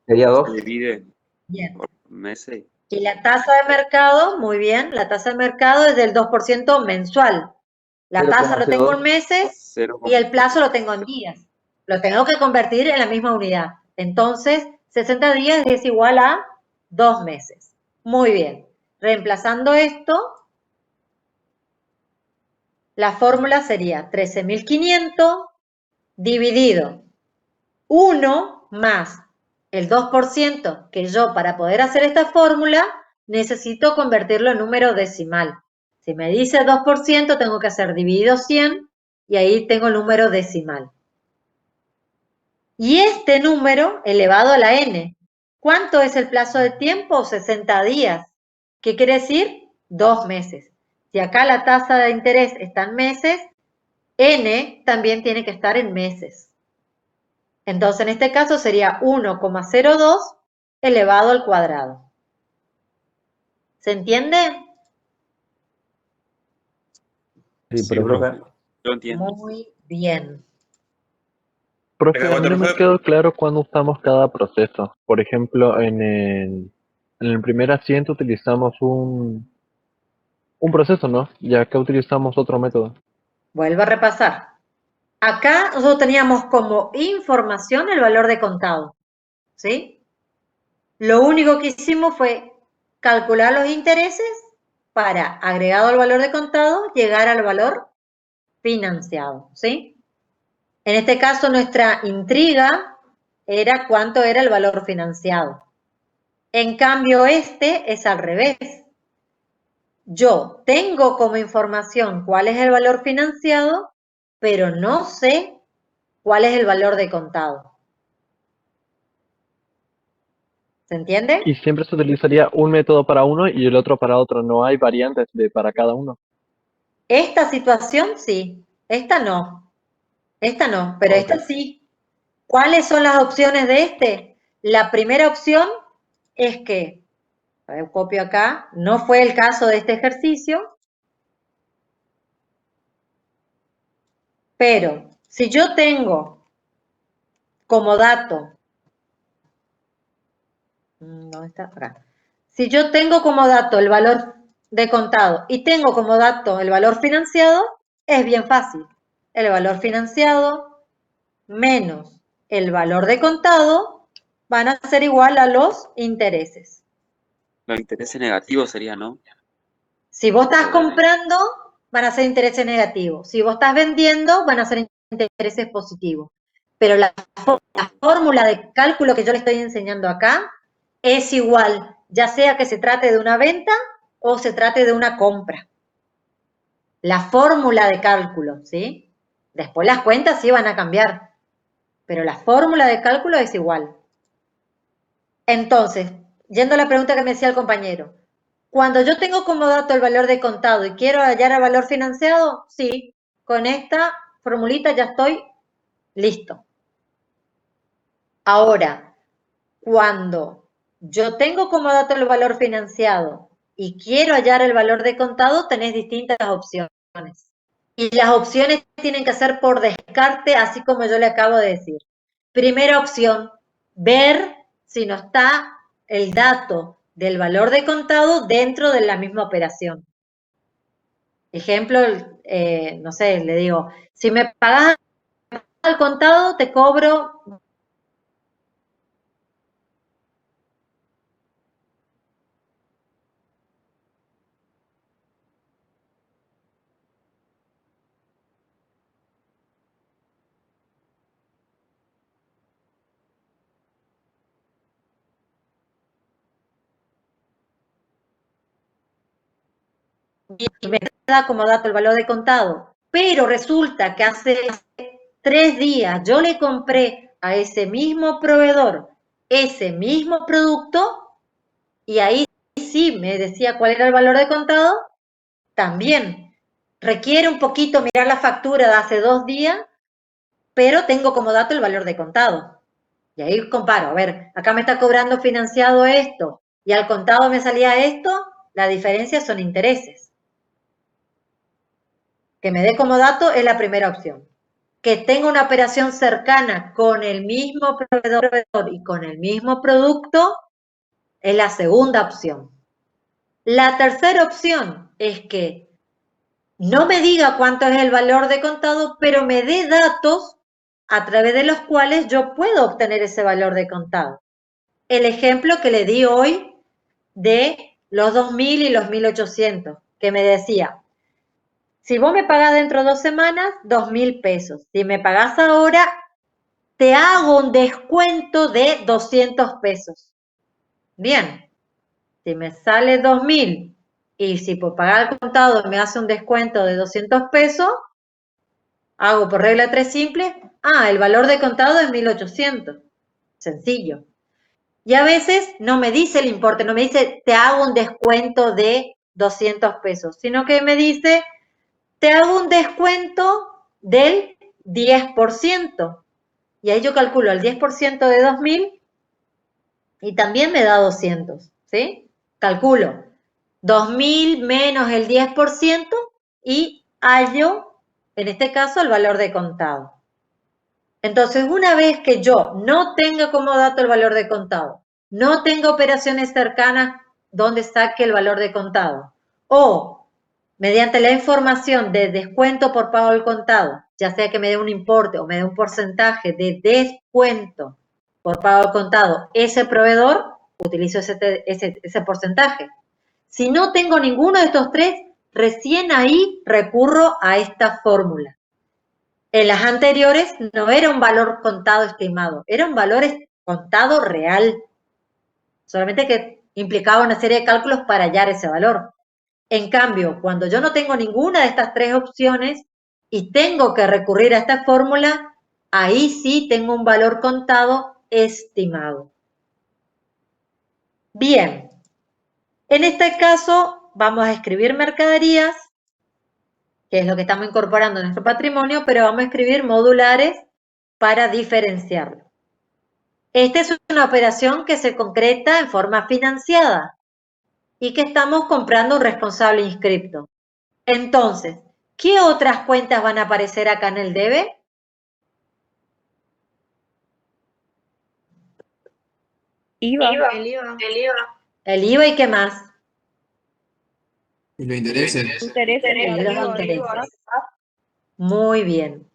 Sería Se 2. divide Bien. por meses. Y la tasa de mercado, muy bien, la tasa de mercado es del 2% mensual. La tasa lo tengo en 0,02. meses y 0,02. el plazo lo tengo en días. Lo tengo que convertir en la misma unidad. Entonces, 60 días es igual a 2 meses. Muy bien. Reemplazando esto, la fórmula sería 13.500 dividido 1 más el 2%, que yo para poder hacer esta fórmula necesito convertirlo en número decimal. Si me dice 2%, tengo que hacer dividido 100 y ahí tengo el número decimal. Y este número elevado a la n, ¿cuánto es el plazo de tiempo? 60 días. ¿Qué quiere decir? 2 meses. Si acá la tasa de interés está en meses, n también tiene que estar en meses. Entonces, en este caso sería 1,02 elevado al cuadrado. ¿Se entiende? Sí, Sí, profe. Yo entiendo. Muy bien. Profe, a mí no me quedó claro cuándo usamos cada proceso. Por ejemplo, en el primer asiento utilizamos un proceso, ¿no? Y acá utilizamos otro método. Vuelvo a repasar. Acá nosotros teníamos como información el valor de contado, ¿sí? Lo único que hicimos fue calcular los intereses para, agregado al valor de contado, llegar al valor financiado, ¿sí? En este caso, nuestra intriga era cuánto era el valor financiado. En cambio, este es al revés. Yo tengo como información cuál es el valor financiado, pero no sé cuál es el valor de contado. ¿Se entiende? Y siempre se utilizaría un método para uno y el otro para otro. No hay variantes para cada uno. Esta situación sí, esta no, pero Ok. esta sí. ¿Cuáles son las opciones de este? La primera opción es que, a ver, copio acá, no fue el caso de este ejercicio, pero si yo tengo como dato, ¿dónde está? Acá. Si yo tengo como dato el valor de contado y tengo como dato el valor financiado, es bien fácil. El valor financiado menos el valor de contado van a ser igual a los intereses. Los intereses negativos sería, ¿no? Si vos estás comprando, van a ser intereses negativos. Si vos estás vendiendo, van a ser intereses positivos. Pero la fórmula de cálculo que yo le estoy enseñando acá es igual, ya sea que se trate de una venta o se trate de una compra. La fórmula de cálculo, ¿sí? Después las cuentas sí van a cambiar, pero la fórmula de cálculo es igual. Entonces, yendo a la pregunta que me decía el compañero, cuando yo tengo como dato el valor de contado y quiero hallar el valor financiado, sí, con esta formulita ya estoy listo. Ahora, cuando yo tengo como dato el valor financiado y quiero hallar el valor de contado, tenés distintas opciones. Y las opciones tienen que ser por descarte, así como yo le acabo de decir. Primera opción, ver si no está el dato del valor de contado dentro de la misma operación. Ejemplo, no sé, le digo, si me pagas al contado, te cobro y me da como dato el valor de contado, pero resulta que hace 3 días yo le compré a ese mismo proveedor ese mismo producto y ahí sí me decía cuál era el valor de contado, también requiere un poquito mirar la factura de hace 2 días, pero tengo como dato el valor de contado. Y ahí comparo, a ver, acá me está cobrando financiado esto y al contado me salía esto, la diferencia son intereses. Que me dé como dato es la primera opción. que tenga una operación cercana con el mismo proveedor y con el mismo producto, es la segunda opción. La tercera opción es que no me diga cuánto es el valor de contado, pero me dé datos a través de los cuales yo puedo obtener ese valor de contado. El ejemplo que le di hoy de los 2.000 y los 1.800, que me decía, si vos me pagás dentro de 2 semanas, 2.000 pesos. Si me pagás ahora, te hago un descuento de 200 pesos. Bien, si me sale 2.000 y si por pagar al contado me hace un descuento de 200 pesos, hago por regla 3 simple, el valor de contado es 1.800. Sencillo. Y a veces no me dice el importe, no me dice te hago un descuento de 200 pesos, sino que me dice te hago un descuento del 10%. Y ahí yo calculo el 10% de 2.000 y también me da 200, ¿sí? Calculo 2.000 menos el 10% y hallo, en este caso, el valor de contado. Entonces, una vez que yo no tenga como dato el valor de contado, no tenga operaciones cercanas donde saque el valor de contado, o mediante la información de descuento por pago al contado, ya sea que me dé un importe o me dé un porcentaje de descuento por pago al contado, ese proveedor, utilizo ese porcentaje. Si no tengo ninguno de estos tres, recién ahí recurro a esta fórmula. En las anteriores no era un valor contado estimado, era un valor contado real, solamente que implicaba una serie de cálculos para hallar ese valor. En cambio, cuando yo no tengo ninguna de estas tres opciones y tengo que recurrir a esta fórmula, ahí sí tengo un valor contado estimado. Bien, en este caso vamos a escribir mercaderías, que es lo que estamos incorporando en nuestro patrimonio, pero vamos a escribir modulares para diferenciarlo. Esta es una operación que se concreta en forma financiada y que estamos comprando un responsable inscripto. Entonces, ¿qué otras cuentas van a aparecer acá en el debe? IVA. El IVA y qué más. Y los intereses. Intereses. Los intereses. Muy bien.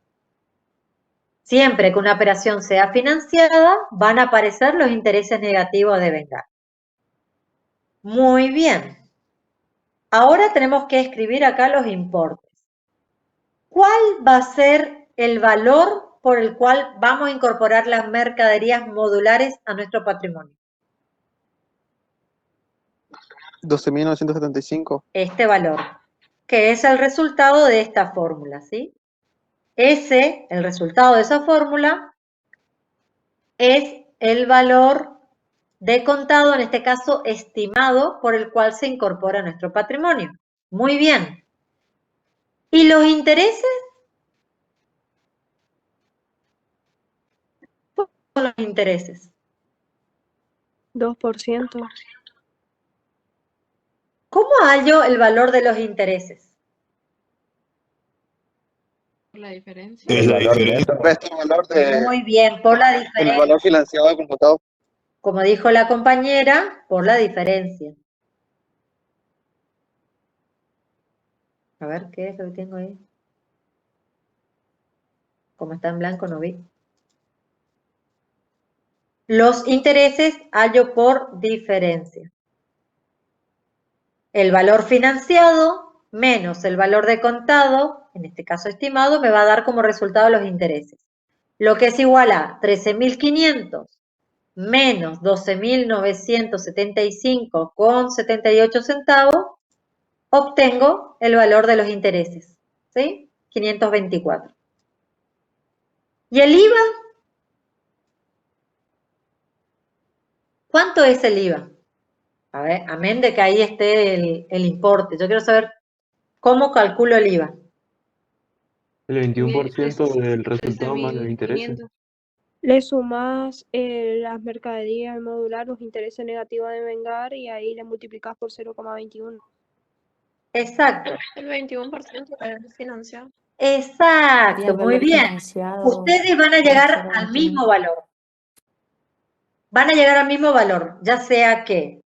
Siempre que una operación sea financiada, van a aparecer los intereses negativos a devengar. Muy bien. Ahora tenemos que escribir acá los importes. ¿Cuál va a ser el valor por el cual vamos a incorporar las mercaderías modulares a nuestro patrimonio? 12.975. Este valor, que es el resultado de esta fórmula, ¿sí? El resultado de esa fórmula, es el valor de contado, en este caso estimado, por el cual se incorpora a nuestro patrimonio. Muy bien. ¿Y los intereses? ¿Cuáles son los intereses? 2%. ¿Cómo hallo el valor de los intereses? La diferencia. Es la diferencia. Resta el valor de Muy bien, por la el diferencia. valor financiado con contado. Como dijo la compañera, por la diferencia. A ver, ¿qué es lo que tengo ahí? Como está en blanco, no vi. Los intereses hallo por diferencia. El valor financiado menos el valor de contado, en este caso estimado, me va a dar como resultado los intereses. Lo que es igual a 13.500 menos 12.975,78 centavos, obtengo el valor de los intereses, ¿sí? 524. ¿Y el IVA? ¿Cuánto es el IVA? A ver, amén de que ahí esté el importe. Yo quiero saber cómo calculo el IVA. El 21% del resultado más los intereses. Le sumas las mercaderías modular, los intereses negativos de vengar y ahí le multiplicas por 0,21. Exacto. El 21% es financiado. Exacto, muy bien. Ustedes van a llegar al mismo valor. Van a llegar al mismo valor, ya sea que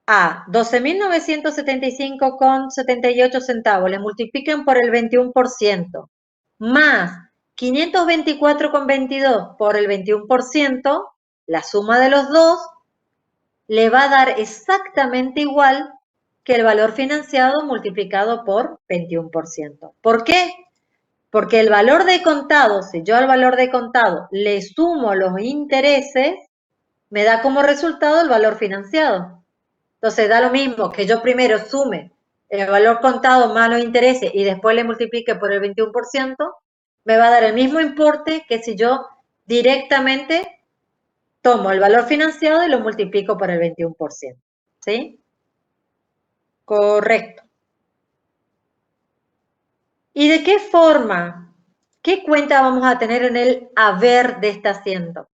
a 12.975,78 centavos le multipliquen por el 21%, más 524,22 por el 21%, la suma de los dos le va a dar exactamente igual que el valor financiado multiplicado por 21%. ¿Por qué? Porque el valor de contado, si yo al valor de contado le sumo los intereses, me da como resultado el valor financiado. Entonces da lo mismo que yo primero sume el valor contado más los intereses y después le multiplique por el 21%, me va a dar el mismo importe que si yo directamente tomo el valor financiado y lo multiplico por el 21%. ¿Sí? Correcto. ¿Y de qué forma? ¿Qué cuenta vamos a tener en el haber de este asiento?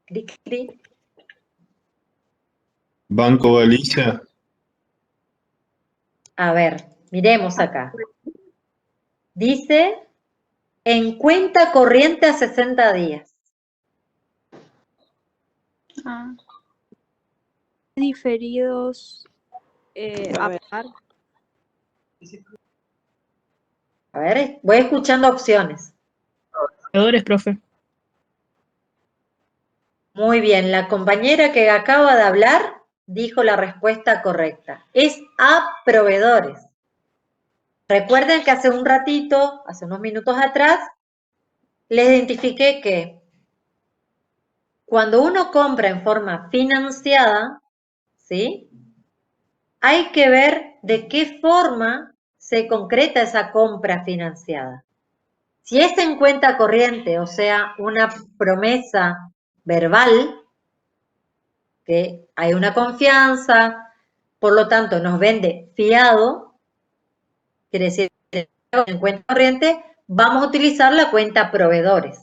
Clic, clic. Banco Galicia. A ver, miremos acá. Dice, en cuenta corriente a 60 días. Diferidos a pagar. A ver, voy escuchando opciones. Proveedores, profe. Muy bien, la compañera que acaba de hablar dijo la respuesta correcta. Es a proveedores. Recuerden que hace un ratito, hace unos minutos atrás, les identifiqué que cuando uno compra en forma financiada, ¿sí? Hay que ver de qué forma se concreta esa compra financiada. Si es en cuenta corriente, o sea, una promesa verbal, que hay una confianza, por lo tanto nos vende fiado, quiere decir que en cuenta corriente vamos a utilizar la cuenta proveedores.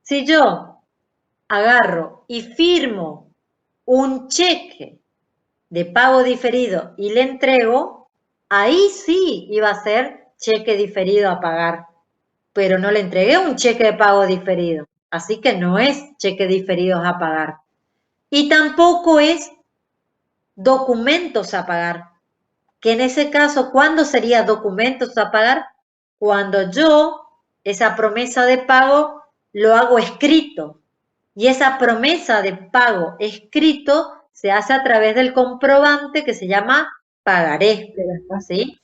Si yo agarro y firmo un cheque de pago diferido y le entrego, ahí sí iba a ser cheque diferido a pagar, pero no le entregué un cheque de pago diferido, así que no es cheque diferidos a pagar. Y tampoco es documentos a pagar, que en ese caso, ¿cuándo sería documentos a pagar? Cuando yo, esa promesa de pago, lo hago escrito. Y esa promesa de pago escrito se hace a través del comprobante que se llama pagaré, ¿sí?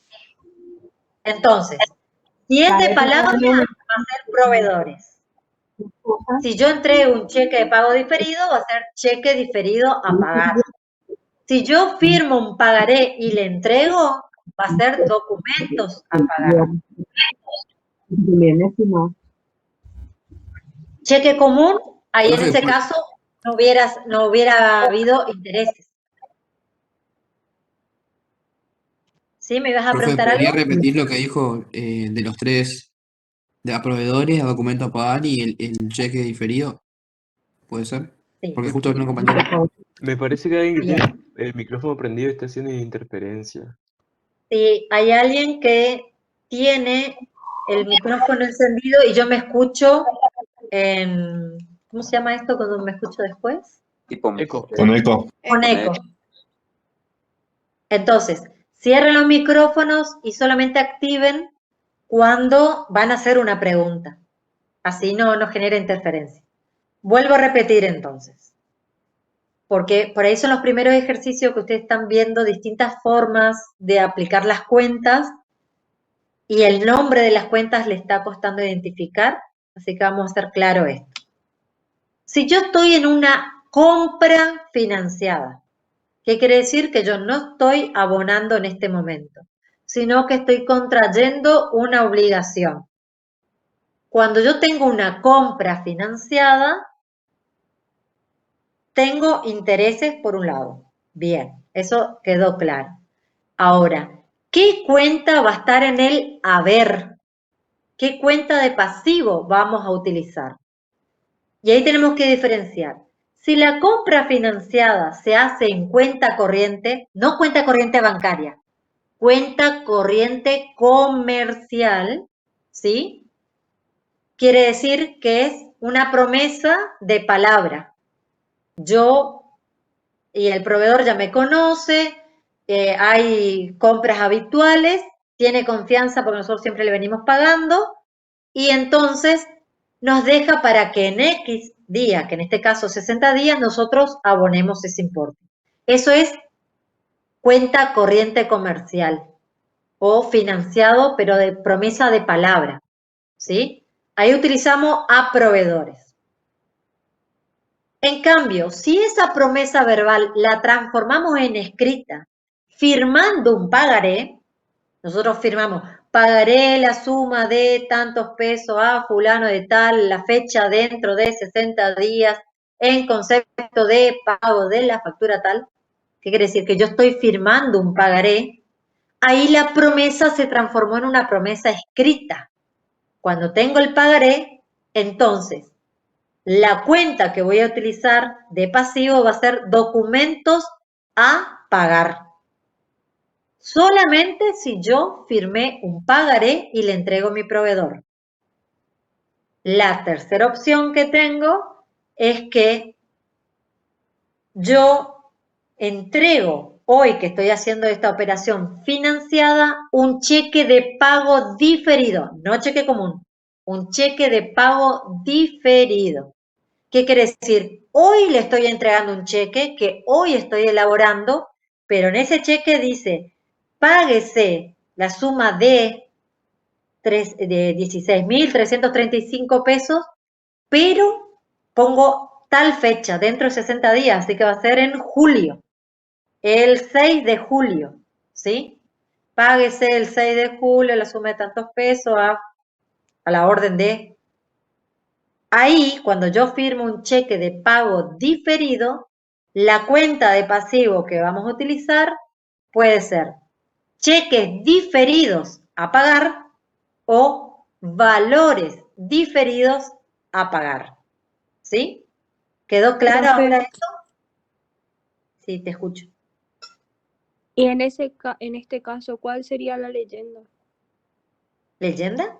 Entonces, si es de palabra, va a ser proveedores. Si yo entrego un cheque de pago diferido, va a ser cheque diferido a pagar. Si yo firmo un pagaré y le entrego, va a ser documentos a pagar. Cheque común, ahí en ese caso no hubiera habido intereses. ¿Sí? ¿Me ibas a preguntar algo? ¿Podría repetir lo que dijo de los tres, a proveedores, a documento a pagar y el cheque diferido? ¿Puede ser? Sí. Porque justo una compañera. Me parece que alguien que Bien. tiene el micrófono prendido está haciendo interferencia. Sí, hay alguien que tiene el micrófono encendido y yo me escucho en... ¿Cómo se llama esto cuando me escucho después? Tipo Eco. Con eco. Con eco. Entonces, cierren los micrófonos y solamente activen cuando van a hacer una pregunta. Así no genera interferencia. Vuelvo a repetir entonces. Porque por ahí son los primeros ejercicios que ustedes están viendo distintas formas de aplicar las cuentas y el nombre de las cuentas le está costando identificar, así que vamos a hacer claro esto. Si yo estoy en una compra financiada, ¿qué quiere decir? Que yo no estoy abonando en este momento, sino que estoy contrayendo una obligación. Cuando yo tengo una compra financiada, tengo intereses por un lado. Bien, eso quedó claro. Ahora, ¿qué cuenta va a estar en el haber? ¿Qué cuenta de pasivo vamos a utilizar? Y ahí tenemos que diferenciar. Si la compra financiada se hace en cuenta corriente, no cuenta corriente bancaria, cuenta corriente comercial, ¿sí? Quiere decir que es una promesa de palabra. Yo y el proveedor ya me conoce, hay compras habituales, tiene confianza porque nosotros siempre le venimos pagando y entonces nos deja para que en X días, que en este caso 60 días, nosotros abonemos ese importe. Eso es cuenta corriente comercial o financiado, pero de promesa de palabra, ¿sí? Ahí utilizamos a proveedores. En cambio, si esa promesa verbal la transformamos en escrita, firmando un pagaré, nosotros firmamos, pagaré la suma de tantos pesos a fulano de tal, la fecha dentro de 60 días, en concepto de pago de la factura tal. ¿Qué quiere decir? Que yo estoy firmando un pagaré. Ahí la promesa se transformó en una promesa escrita. Cuando tengo el pagaré, entonces la cuenta que voy a utilizar de pasivo va a ser documentos a pagar. Solamente si yo firmé un pagaré y le entrego a mi proveedor. La tercera opción que tengo es que yo entrego, hoy que estoy haciendo esta operación financiada, un cheque de pago diferido, no cheque común, un cheque de pago diferido. ¿Qué quiere decir? Hoy le estoy entregando un cheque que hoy estoy elaborando, pero en ese cheque dice, páguese la suma de 16.335 pesos, pero pongo tal fecha, dentro de 60 días, así que va a ser en julio, el 6 de julio, ¿sí? Páguese el 6 de julio la suma de tantos pesos a la orden de... Ahí, cuando yo firmo un cheque de pago diferido, la cuenta de pasivo que vamos a utilizar puede ser cheques diferidos a pagar o valores diferidos a pagar. ¿Sí? ¿Quedó claro ahora esto? Sí, te escucho. Y en este caso, ¿cuál sería la leyenda? ¿Leyenda?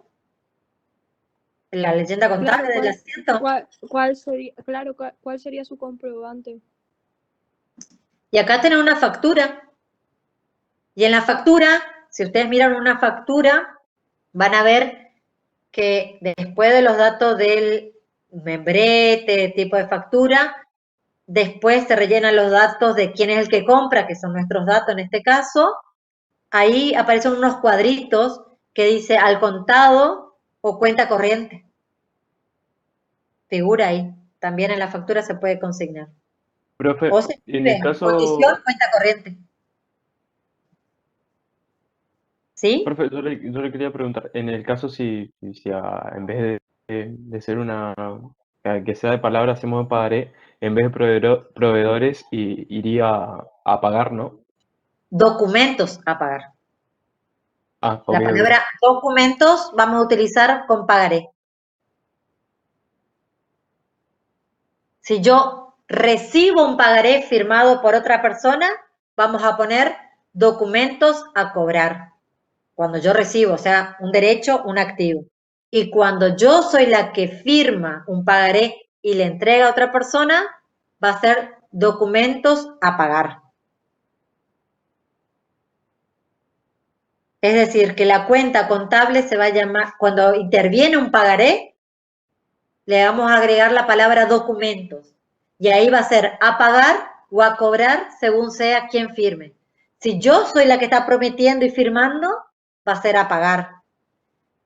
¿La leyenda contable del asiento? ¿Cuál sería su comprobante? Y acá tenemos una factura. Y en la factura, si ustedes miran una factura, van a ver que después de los datos del membrete, tipo de factura, después se rellenan los datos de quién es el que compra, que son nuestros datos en este caso. Ahí aparecen unos cuadritos que dice al contado o cuenta corriente. Figura ahí. También en la factura se puede consignar. Profe, O se en el escribe caso, condición, cuenta corriente. ¿Sí? profe, yo le quería preguntar, en el caso si en vez de ser que sea de palabra, hacemos de pagaré, en vez de proveedores, iría a pagar, ¿no? Documentos a pagar. Ah, La ok, ok. palabra documentos vamos a utilizar con pagaré. Si yo recibo un pagaré firmado por otra persona, vamos a poner documentos a cobrar. Cuando yo recibo, o sea, un derecho, un activo. Y cuando yo soy la que firma un pagaré y le entrega a otra persona, va a ser documentos a pagar. Es decir, que la cuenta contable se va a llamar, cuando interviene un pagaré, le vamos a agregar la palabra documentos. Y ahí va a ser a pagar o a cobrar según sea quien firme. Si yo soy la que está prometiendo y firmando, va a ser a pagar.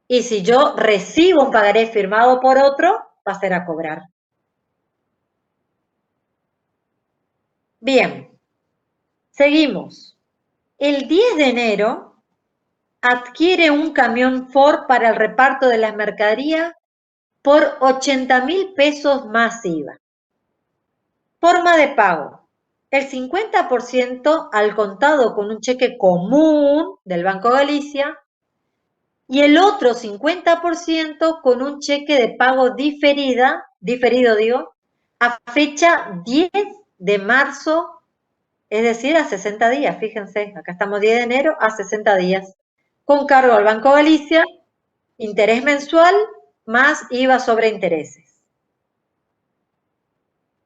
Y si yo recibo un pagaré firmado por otro, va a ser a cobrar. Bien, seguimos. El 10 de enero adquiere un camión Ford para el reparto de las mercaderías por 80.000 pesos más IVA. Forma de pago. El 50% al contado con un cheque común del Banco Galicia y el otro 50% con un cheque de pago diferido digo, a fecha 10 de marzo, es decir, a 60 días, fíjense, acá estamos 10 de enero a 60 días, con cargo al Banco Galicia, interés mensual más IVA sobre intereses.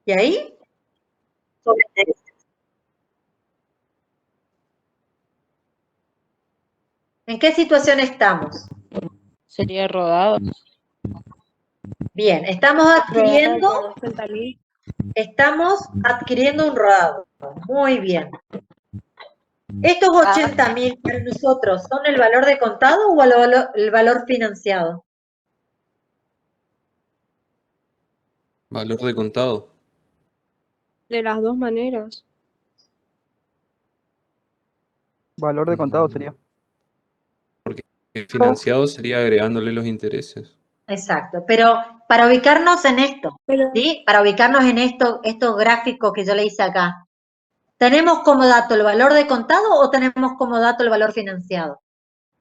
¿Y ahí? Sobre intereses. ¿En qué situación estamos? Sería rodado. Bien, estamos Rodado por 80.000. adquiriendo un rodado. Muy bien. ¿Estos 80.000 para nosotros son el valor de contado o el valor financiado? Valor de contado. De las dos maneras. Valor de contado sería. Financiado sería agregándole los intereses. Exacto, pero para ubicarnos en esto, Pero ¿sí? Para ubicarnos en estos gráficos que yo le hice acá, ¿tenemos como dato el valor de contado o tenemos como dato el valor financiado?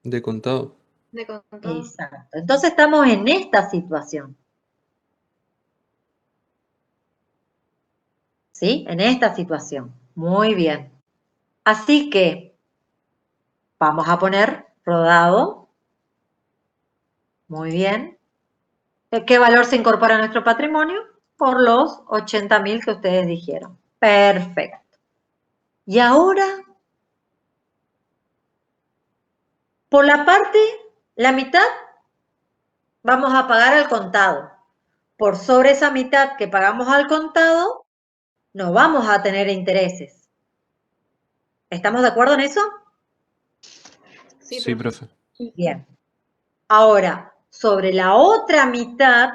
De contado. De contado. Exacto. Entonces estamos en esta situación. ¿Sí? En esta situación. Muy bien. Así que vamos a poner rodado. Muy bien. ¿Qué valor se incorpora a nuestro patrimonio? Por los 80.000 que ustedes dijeron. Perfecto. Y ahora, por la parte, la mitad, vamos a pagar al contado. Por sobre esa mitad que pagamos al contado, no vamos a tener intereses. ¿Estamos de acuerdo en eso? Sí, profe. Bien. Ahora, sobre la otra mitad,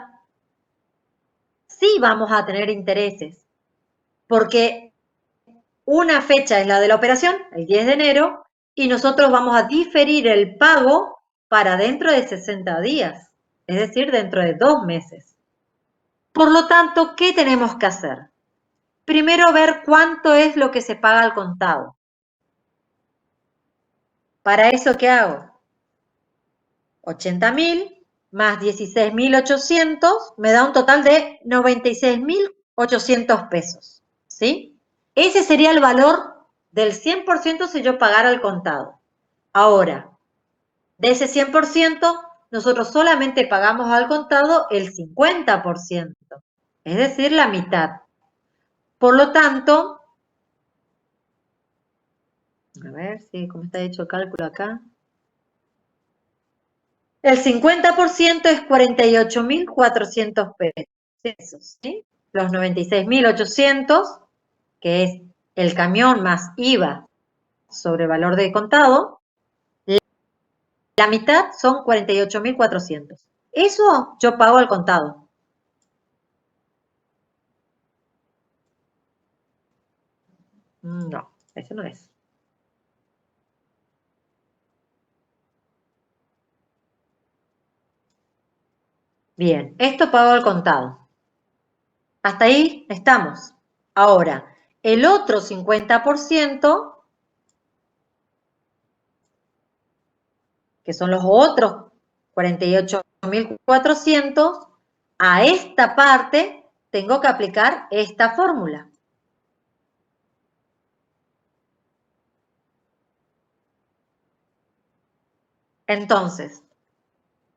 sí vamos a tener intereses, porque una fecha es la de la operación, el 10 de enero, y nosotros vamos a diferir el pago para dentro de 60 días, es decir, dentro de 2 meses. Por lo tanto, ¿qué tenemos que hacer? Primero ver cuánto es lo que se paga al contado. Para eso, ¿qué hago? 80.000 más 16.800 me da un total de 96.800 pesos, ¿sí? Ese sería el valor del 100% si yo pagara al contado. Ahora, de ese 100%, nosotros solamente pagamos al contado el 50%, es decir, la mitad. Por lo tanto, a ver si cómo está hecho el cálculo acá. El 50% es 48.400 pesos, ¿sí? Los 96.800, que es el camión más IVA sobre valor de contado, la mitad son 48.400. Eso yo pago al contado. No, ese no es. Bien, esto pago al contado. Hasta ahí estamos. Ahora, el otro 50%, que son los otros 48.400, a esta parte tengo que aplicar esta fórmula. Entonces,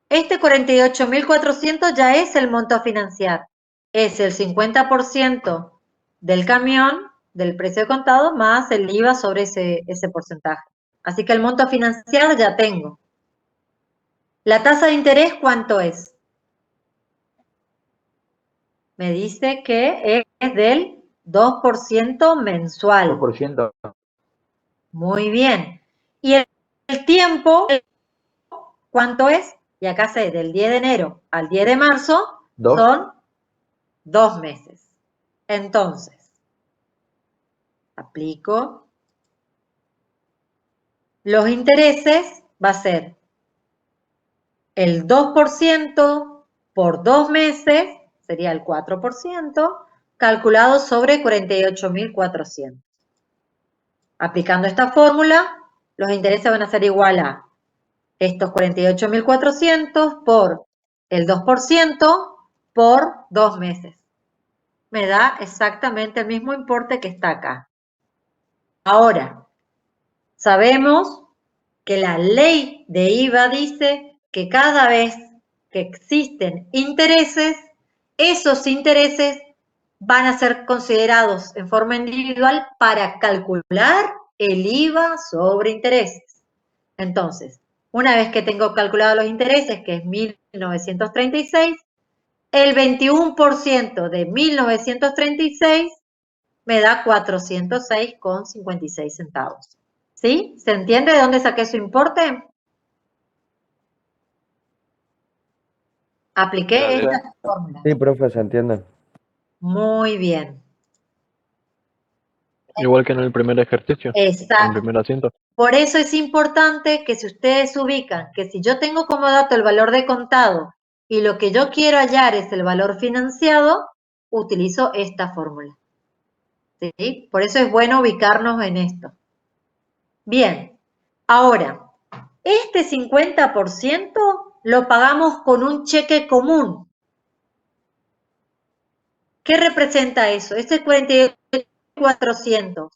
este 48.400 ya es el monto a financiar. Es el 50% del camión, del precio de contado, más el IVA sobre ese porcentaje. Así que el monto a financiar ya tengo. ¿La tasa de interés cuánto es? Me dice que es del 2% mensual. 2%. Muy bien. ¿Y el tiempo cuánto es? Y acá sé, del 10 de enero al 10 de marzo son 2 meses. Entonces, aplico. Los intereses va a ser el 2% por 2 meses, sería el 4%, calculado sobre 48.400. Aplicando esta fórmula, los intereses van a ser igual a estos 48.400 por el 2% por 2 meses. Me da exactamente el mismo importe que está acá. Ahora, sabemos que la ley de IVA dice que cada vez que existen intereses, esos intereses van a ser considerados en forma individual para calcular el IVA sobre intereses. Entonces, una vez que tengo calculado los intereses, que es 1.936, el 21% de 1.936 me da 406,56 centavos. ¿Sí? ¿Se entiende de dónde saqué su importe? Apliqué esta fórmula. Sí, profe, se entiende. Muy bien. Igual que en el primer ejercicio, en el Exacto. primer asiento. Por eso es importante que si ustedes ubican que si yo tengo como dato el valor de contado y lo que yo quiero hallar es el valor financiado, utilizo esta fórmula. ¿Sí? Por eso es bueno ubicarnos en esto. Bien, ahora, este 50% lo pagamos con un cheque común. ¿Qué representa eso? Este 48.400.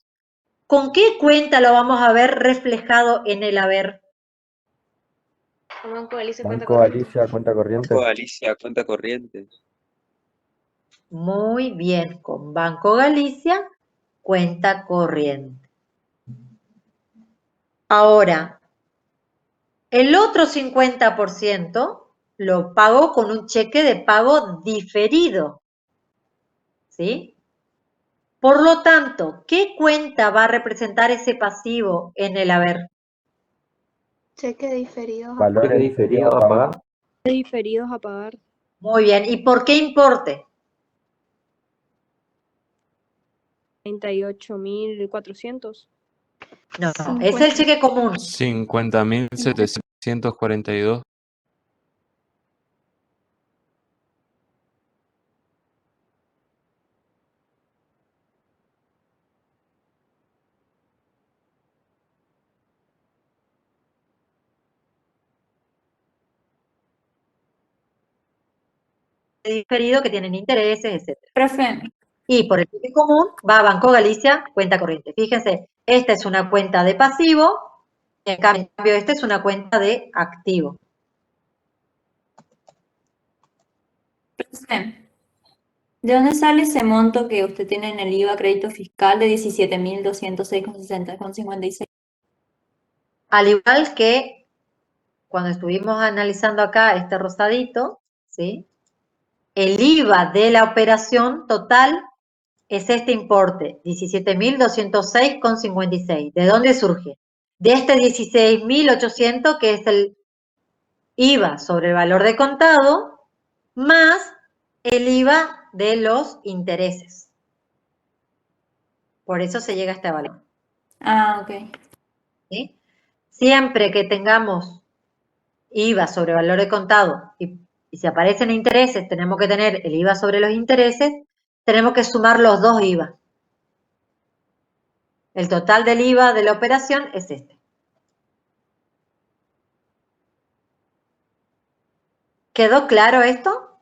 ¿Con qué cuenta lo vamos a ver reflejado en el haber? Banco Galicia, cuenta Banco corriente. Galicia, cuenta corriente. Banco Galicia, cuenta corriente. Muy bien, con Banco Galicia, cuenta corriente. Ahora, el otro 50% lo pago con un cheque de pago diferido. ¿Sí? Por lo tanto, ¿qué cuenta va a representar ese pasivo en el haber? Cheque diferidos a Valores pagar. diferidos a pagar. Diferidos a pagar. Muy bien, ¿y por qué importe? 38.400. No, es el cheque común. 50.742. Diferido que tienen intereses, etc. Profe, Y por el cheque común va a Banco Galicia, cuenta corriente. Fíjense, esta es una cuenta de pasivo, en cambio esta es una cuenta de activo. profe, ¿de dónde sale ese monto que usted tiene en el IVA crédito fiscal de 17.206,56? Al igual que cuando estuvimos analizando acá este rosadito, ¿sí? El IVA de la operación total es este importe, 17.206,56. ¿De dónde surge? De este 16.800 que es el IVA sobre el valor de contado, más el IVA de los intereses. Por eso se llega a este valor. Ah, ok. ¿Sí? Siempre que tengamos IVA sobre valor de contado y si aparecen intereses, tenemos que tener el IVA sobre los intereses, tenemos que sumar los dos IVA. El total del IVA de la operación es este. ¿Quedó claro esto?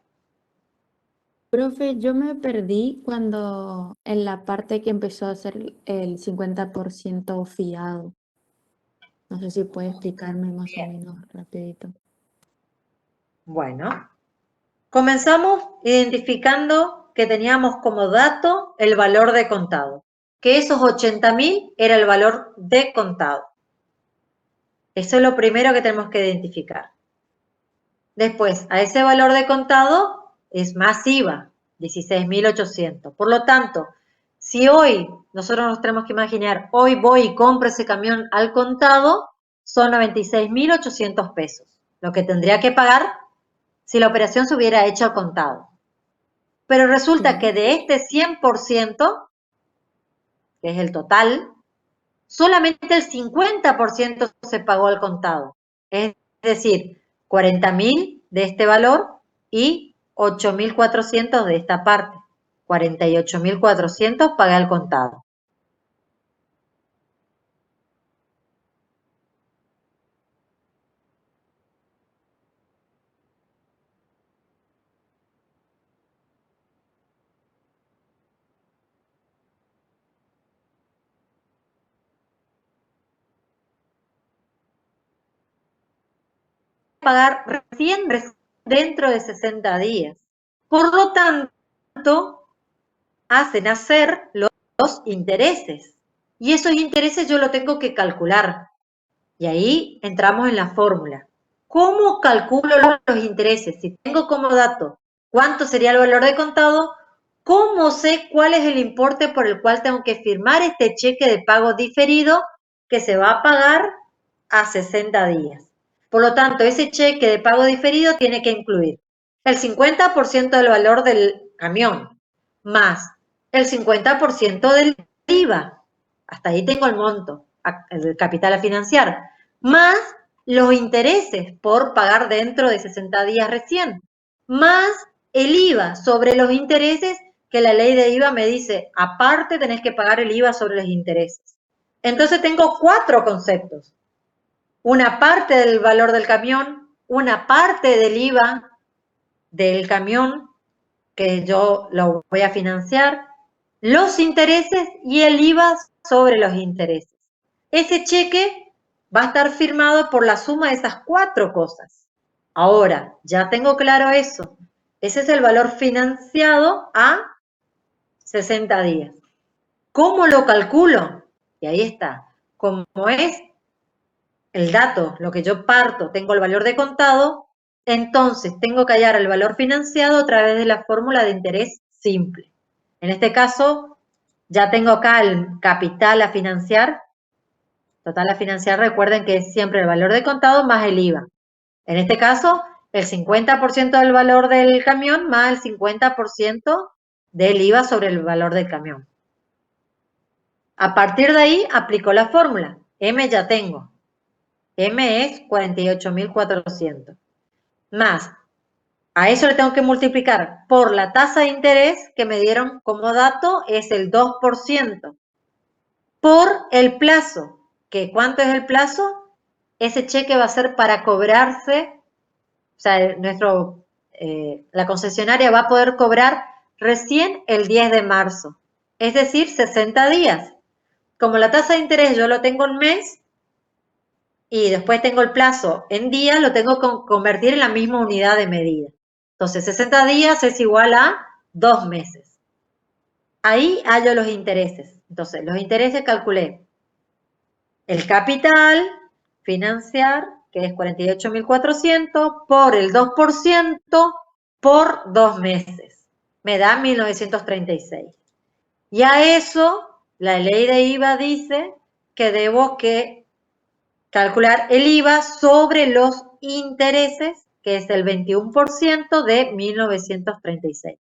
Profe, yo me perdí cuando en la parte que empezó a hacer el 50% fiado. No sé si puede explicarme más o menos rapidito. Bueno, comenzamos identificando que teníamos como dato el valor de contado, que esos 80.000 era el valor de contado. Eso es lo primero que tenemos que identificar. Después, a ese valor de contado es más IVA, 16.800. Por lo tanto, si hoy nosotros nos tenemos que imaginar, hoy voy y compro ese camión al contado, son 96.800 pesos, lo que tendría que pagar si la operación se hubiera hecho al contado. Pero resulta que de este 100%, que es el total, solamente el 50% se pagó al contado. Es decir, 40.000 de este valor y 8.400 de esta parte. 48.400 pagué al contado. pagar recién dentro de 60 días. Por lo tanto, hace nacer los intereses. Y esos intereses yo lo tengo que calcular. Y ahí entramos en la fórmula. ¿Cómo calculo los intereses? Si tengo como dato cuánto sería el valor de contado, ¿cómo sé cuál es el importe por el cual tengo que firmar este cheque de pago diferido que se va a pagar a 60 días? Por lo tanto, ese cheque de pago diferido tiene que incluir el 50% del valor del camión, más el 50% del IVA. Hasta ahí tengo el monto, el capital a financiar, más los intereses por pagar dentro de 60 días recién, más el IVA sobre los intereses que la ley de IVA me dice, aparte tenés que pagar el IVA sobre los intereses. Entonces tengo 4 conceptos. Una parte del valor del camión, una parte del IVA del camión que yo lo voy a financiar, los intereses y el IVA sobre los intereses. Ese cheque va a estar firmado por la suma de esas 4 cosas. Ahora, ya tengo claro eso. Ese es el valor financiado a 60 días. ¿Cómo lo calculo? Y ahí está. Como es el dato, lo que yo parto, tengo el valor de contado, entonces tengo que hallar el valor financiado a través de la fórmula de interés simple. En este caso, ya tengo acá el capital a financiar. Total a financiar, recuerden que es siempre el valor de contado más el IVA. En este caso, el 50% del valor del camión más el 50% del IVA sobre el valor del camión. A partir de ahí, aplico la fórmula. M ya tengo. M es 48.400. Más, a eso le tengo que multiplicar por la tasa de interés que me dieron como dato, es el 2%. Por el plazo, que ¿cuánto es el plazo? Ese cheque va a ser para cobrarse, o sea, la concesionaria va a poder cobrar recién el 10 de marzo, es decir, 60 días. Como la tasa de interés yo lo tengo en mes y después tengo el plazo en día, lo tengo que convertir en la misma unidad de medida. Entonces, 60 días es igual a 2 meses. Ahí hallo los intereses. Entonces, los intereses calculé el capital financiar, que es 48.400, por el 2% por 2 meses. Me da 1.936. Y a eso, la ley de IVA dice que debo que calcular el IVA sobre los intereses, que es el 21% de 1.936.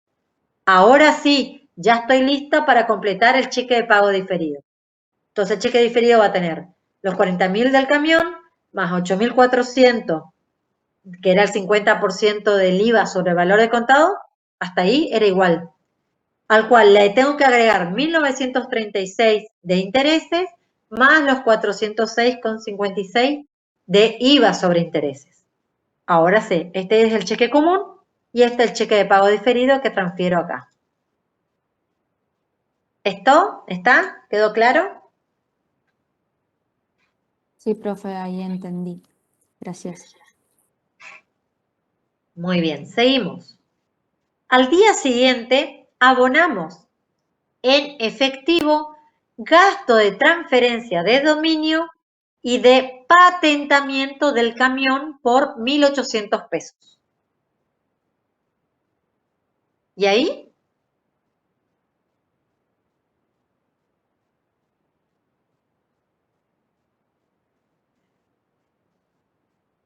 Ahora sí, ya estoy lista para completar el cheque de pago diferido. Entonces el cheque diferido va a tener los 40.000 del camión, más 8.400, que era el 50% del IVA sobre el valor de contado, hasta ahí era igual. Al cual le tengo que agregar 1.936 de intereses, más los 406,56 de IVA sobre intereses. Ahora sí, este es el cheque común y este es el cheque de pago diferido que transfiero acá. ¿Esto está? ¿Quedó claro? Sí, profe, ahí entendí. Gracias. Muy bien, seguimos. Al día siguiente abonamos en efectivo gasto de transferencia de dominio y de patentamiento del camión por 1.800 pesos. ¿Y ahí?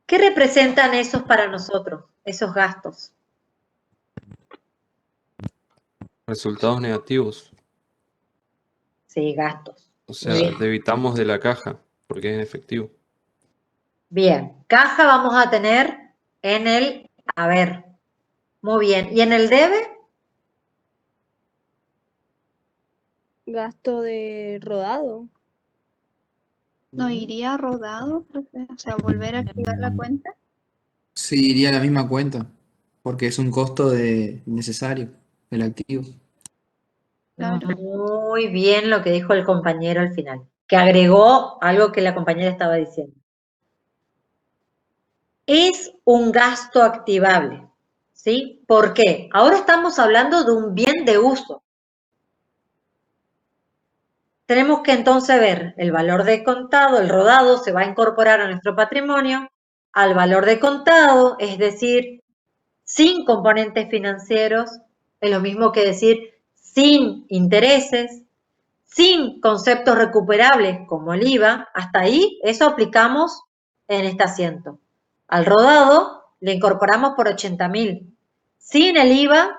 ¿Qué representan esos para nosotros, esos gastos? Resultados negativos. Sí, gastos. O Muy sea, bien. debitamos de la caja, porque es en efectivo. Bien, caja vamos a tener en el haber. Muy bien. ¿Y en el debe? Gasto de rodado. ¿No iría rodado, profe? O sea, volver a activar la cuenta. Sí, iría a la misma cuenta, porque es un costo innecesario, el activo. Claro. Muy bien lo que dijo el compañero al final, que agregó algo que la compañera estaba diciendo. es un gasto activable, ¿sí? ¿Por qué? Ahora estamos hablando de un bien de uso. Tenemos que entonces ver el valor de contado, el rodado se va a incorporar a nuestro patrimonio, al valor de contado, es decir, sin componentes financieros, es lo mismo que decir sin intereses, sin conceptos recuperables como el IVA, hasta ahí eso aplicamos en este asiento. Al rodado le incorporamos por 80.000, sin el IVA,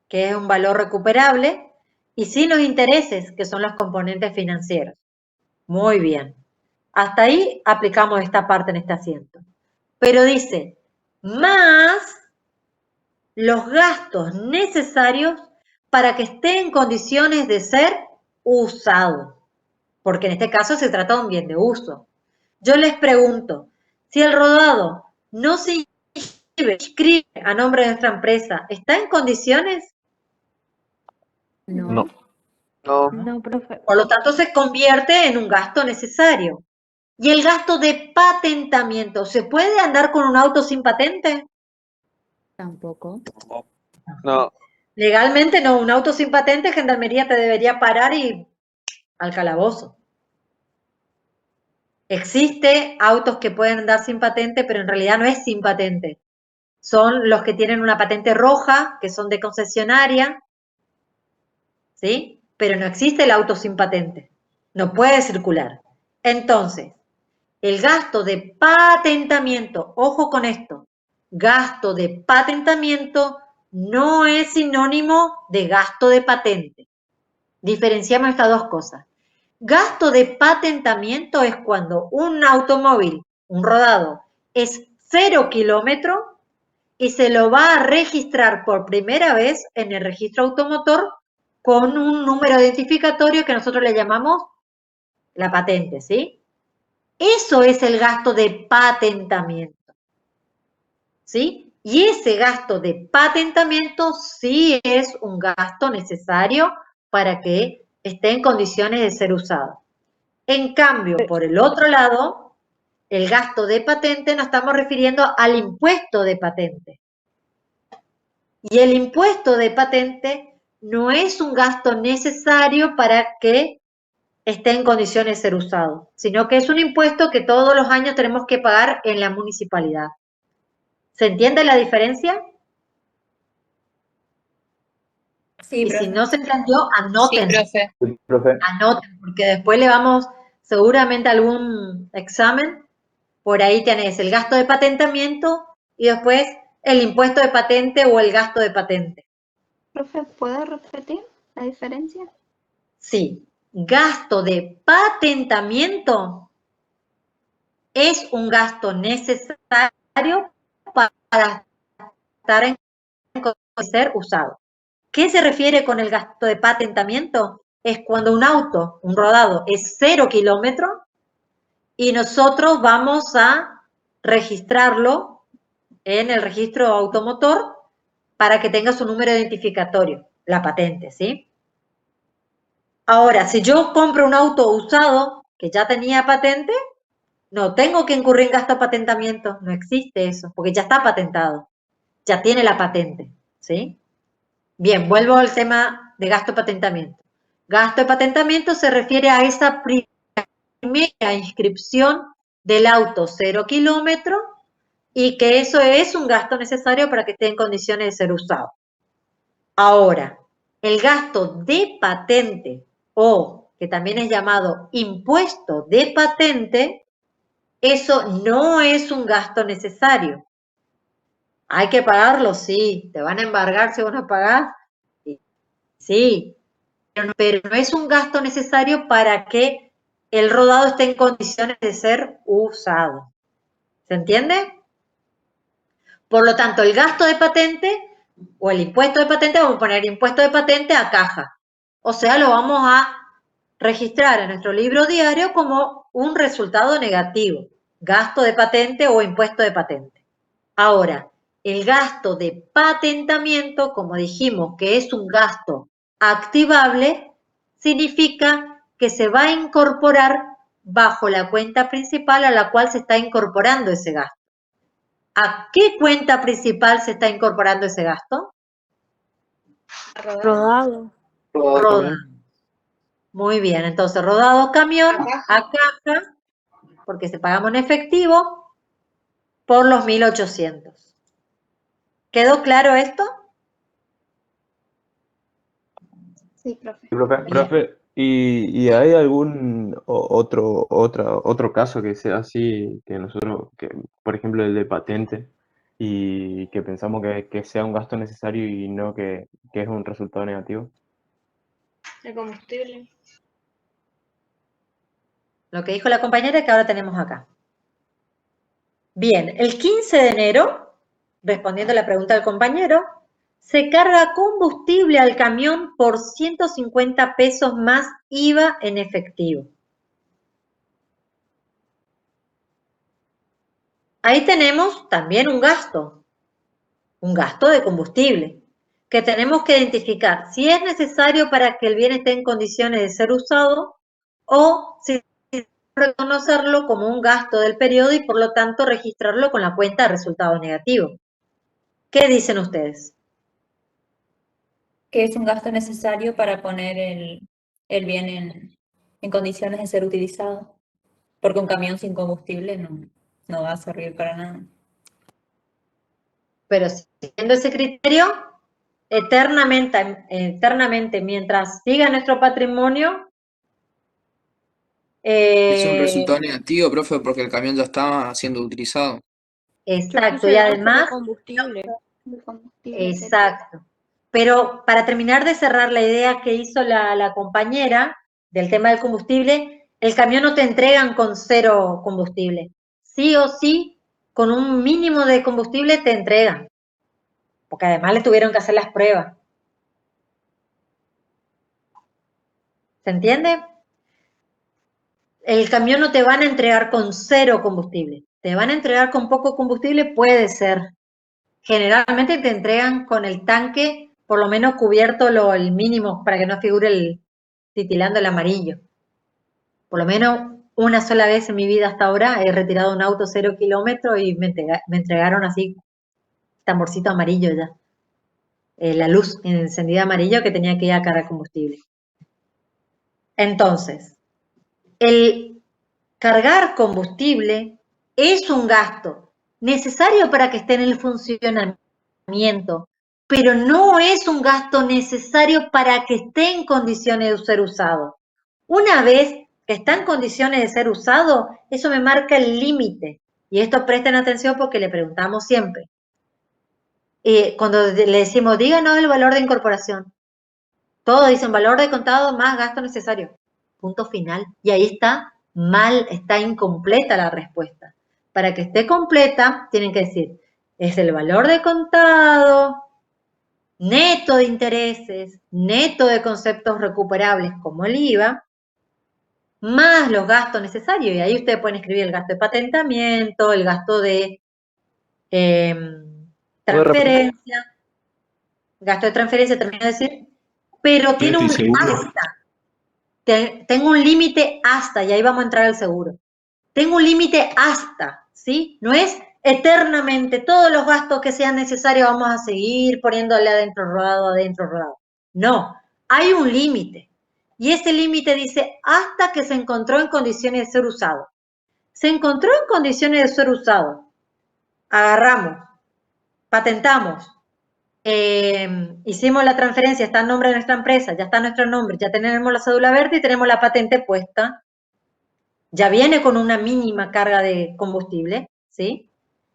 que es un valor recuperable, y sin los intereses, que son los componentes financieros. Muy bien. Hasta ahí aplicamos esta parte en este asiento. Pero dice, más los gastos necesarios para que esté en condiciones de ser usado. Porque en este caso se trata de un bien de uso. Yo les pregunto, si el rodado no se inscribe a nombre de nuestra empresa, ¿está en condiciones? No. No, profe. Por lo tanto, se convierte en un gasto necesario. ¿Y el gasto de patentamiento? ¿Se puede andar con un auto sin patente? Tampoco. No. Legalmente no, un auto sin patente, Gendarmería te debería parar y al calabozo. Existe autos que pueden andar sin patente, pero en realidad no es sin patente. Son los que tienen una patente roja, que son de concesionaria, ¿sí? Pero no existe el auto sin patente. No puede circular. Entonces, el gasto de patentamiento, ojo con esto, gasto de patentamiento no es sinónimo de gasto de patente. Diferenciamos estas dos cosas. Gasto de patentamiento es cuando un automóvil, un rodado, es 0 kilómetros y se lo va a registrar por primera vez en el registro automotor con un número identificatorio que nosotros le llamamos la patente, ¿sí? Eso es el gasto de patentamiento, ¿sí? Y ese gasto de patentamiento sí es un gasto necesario para que esté en condiciones de ser usado. En cambio, por el otro lado, el gasto de patente nos estamos refiriendo al impuesto de patente. Y el impuesto de patente no es un gasto necesario para que esté en condiciones de ser usado, sino que es un impuesto que todos los años tenemos que pagar en la municipalidad. ¿Se entiende la diferencia? Sí, y profe. si no se entendió, anoten. Sí, profe. Profe. Anoten, porque después le vamos seguramente a algún examen. Por ahí tenés el gasto de patentamiento y después el impuesto de patente o el gasto de patente. Profe, ¿puede repetir la diferencia? Sí, gasto de patentamiento es un gasto necesario para estar en ser usado. ¿Qué se refiere con el gasto de patentamiento? Es cuando un auto, un rodado, es 0 kilómetros y nosotros vamos a registrarlo en el registro automotor para que tenga su número identificatorio, la patente, ¿sí? Ahora, si yo compro un auto usado que ya tenía patente, no tengo que incurrir en gasto de patentamiento, no existe eso, porque ya está patentado, ya tiene la patente, ¿sí? Bien, vuelvo al tema de gasto de patentamiento. Gasto de patentamiento se refiere a esa primera inscripción del auto 0 kilómetros y que eso es un gasto necesario para que esté en condiciones de ser usado. Ahora, el gasto de patente o que también es llamado impuesto de patente, eso no es un gasto necesario. ¿Hay que pagarlo? Sí. ¿Te van a embargar si vos no pagás? Sí. Pero no es un gasto necesario para que el rodado esté en condiciones de ser usado. ¿Se entiende? Por lo tanto, el gasto de patente o el impuesto de patente, vamos a poner impuesto de patente a caja. O sea, lo vamos a registrar en nuestro libro diario como un resultado negativo. Gasto de patente o impuesto de patente. Ahora, el gasto de patentamiento, como dijimos que es un gasto activable, significa que se va a incorporar bajo la cuenta principal a la cual se está incorporando ese gasto. ¿A qué cuenta principal se está incorporando ese gasto? Rodado. Rodado. Muy bien, entonces rodado camión a caja, porque se pagamos en efectivo, por los 1.800. ¿Quedó claro esto? Sí, profe. Profe, ¿y hay algún otro caso que sea así, que nosotros, que, por ejemplo, el de patente, y que pensamos que sea un gasto necesario y no que es un resultado negativo? De combustible. Lo que dijo la compañera que ahora tenemos acá. Bien, el 15 de enero, respondiendo a la pregunta del compañero, se carga combustible al camión por 150 pesos más IVA en efectivo. Ahí tenemos también un gasto de combustible, que tenemos que identificar si es necesario para que el bien esté en condiciones de ser usado o si reconocerlo como un gasto del periodo y por lo tanto registrarlo con la cuenta de resultado negativo. ¿Qué dicen ustedes? Que es un gasto necesario para poner el bien en condiciones de ser utilizado. Porque un camión sin combustible no va a servir para nada. Pero siguiendo ese criterio, eternamente mientras siga nuestro patrimonio, Es un resultado negativo, profe, porque el camión ya estaba siendo utilizado. Exacto, y además, combustible. exacto. Pero para terminar de cerrar la idea que hizo la compañera del tema del combustible, el camión no te entregan con 0 combustible. Sí o sí, con un mínimo de combustible te entregan. Porque además le tuvieron que hacer las pruebas. ¿Se entiende? El camión no te van a entregar con 0 combustible. Te van a entregar con poco combustible, puede ser. Generalmente te entregan con el tanque por lo menos cubierto el mínimo para que no figure titilando el amarillo. Por lo menos una sola vez en mi vida hasta ahora he retirado un auto 0 kilómetros y me entregaron así tamborcito amarillo ya. La luz encendida amarillo que tenía que ir a cargar combustible. Entonces, el cargar combustible es un gasto necesario para que esté en el funcionamiento, pero no es un gasto necesario para que esté en condiciones de ser usado. Una vez que está en condiciones de ser usado, eso me marca el límite. Y esto presten atención porque le preguntamos siempre. Cuando le decimos, díganos el valor de incorporación. Todos dicen valor de contado más gasto necesario. Punto final. Y ahí está mal, está incompleta la respuesta. Para que esté completa, tienen que decir, es el valor de contado, neto de intereses, neto de conceptos recuperables como el IVA, más los gastos necesarios. Y ahí ustedes pueden escribir el gasto de patentamiento, el gasto de transferencia. Gasto de transferencia, termino de decir, pero tiene un hasta. Tengo un límite hasta, y ahí vamos a entrar al seguro. Tengo un límite hasta, ¿sí? No es eternamente, todos los gastos que sean necesarios vamos a seguir poniéndole adentro rodado. No, hay un límite. Y ese límite dice hasta que se encontró en condiciones de ser usado. Se encontró en condiciones de ser usado. Agarramos, patentamos, hicimos la transferencia, está en nombre de nuestra empresa, ya está nuestro nombre, ya tenemos la cédula verde y tenemos la patente puesta, ya viene con una mínima carga de combustible, ¿sí?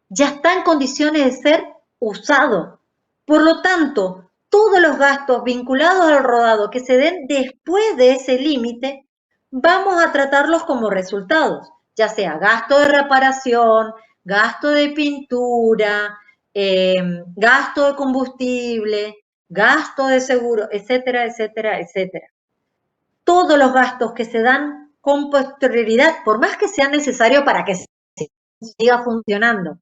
Ya está en condiciones de ser usado. Por lo tanto, todos los gastos vinculados al rodado que se den después de ese límite, vamos a tratarlos como resultados, ya sea gasto de reparación, gasto de pintura, gasto de combustible, gasto de seguro, etcétera, etcétera, etcétera. Todos los gastos que se dan con posterioridad, por más que sean necesarios para que siga funcionando.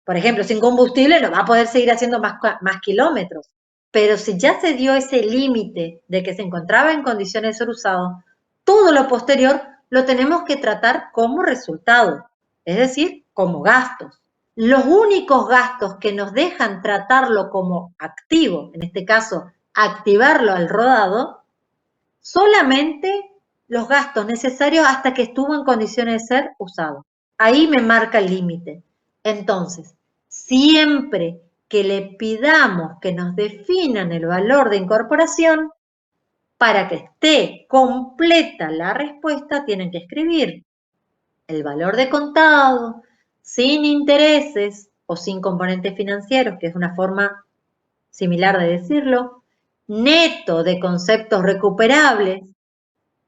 Por ejemplo, sin combustible no va a poder seguir haciendo más kilómetros. Pero si ya se dio ese límite de que se encontraba en condiciones de ser usado, todo lo posterior lo tenemos que tratar como resultado, es decir, como gastos. Los únicos gastos que nos dejan tratarlo como activo, en este caso, activarlo al rodado, solamente los gastos necesarios hasta que estuvo en condiciones de ser usado. Ahí me marca el límite. Entonces, siempre que le pidamos que nos definan el valor de incorporación, para que esté completa la respuesta, tienen que escribir el valor de contado, sin intereses o sin componentes financieros, que es una forma similar de decirlo, neto de conceptos recuperables,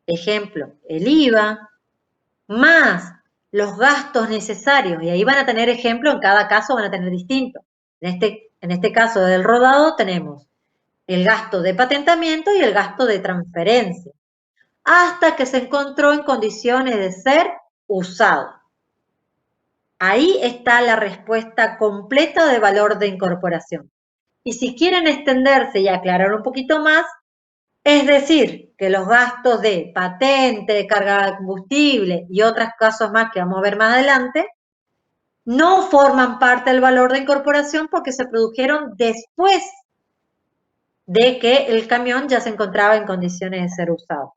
ejemplo, el IVA, más los gastos necesarios, y ahí van a tener ejemplo, en cada caso van a tener distinto. En este caso del rodado tenemos el gasto de patentamiento y el gasto de transferencia, hasta que se encontró en condiciones de ser usado. Ahí está la respuesta completa de valor de incorporación. Y si quieren extenderse y aclarar un poquito más, es decir, que los gastos de patente, carga de combustible y otros casos más que vamos a ver más adelante, no forman parte del valor de incorporación porque se produjeron después de que el camión ya se encontraba en condiciones de ser usado.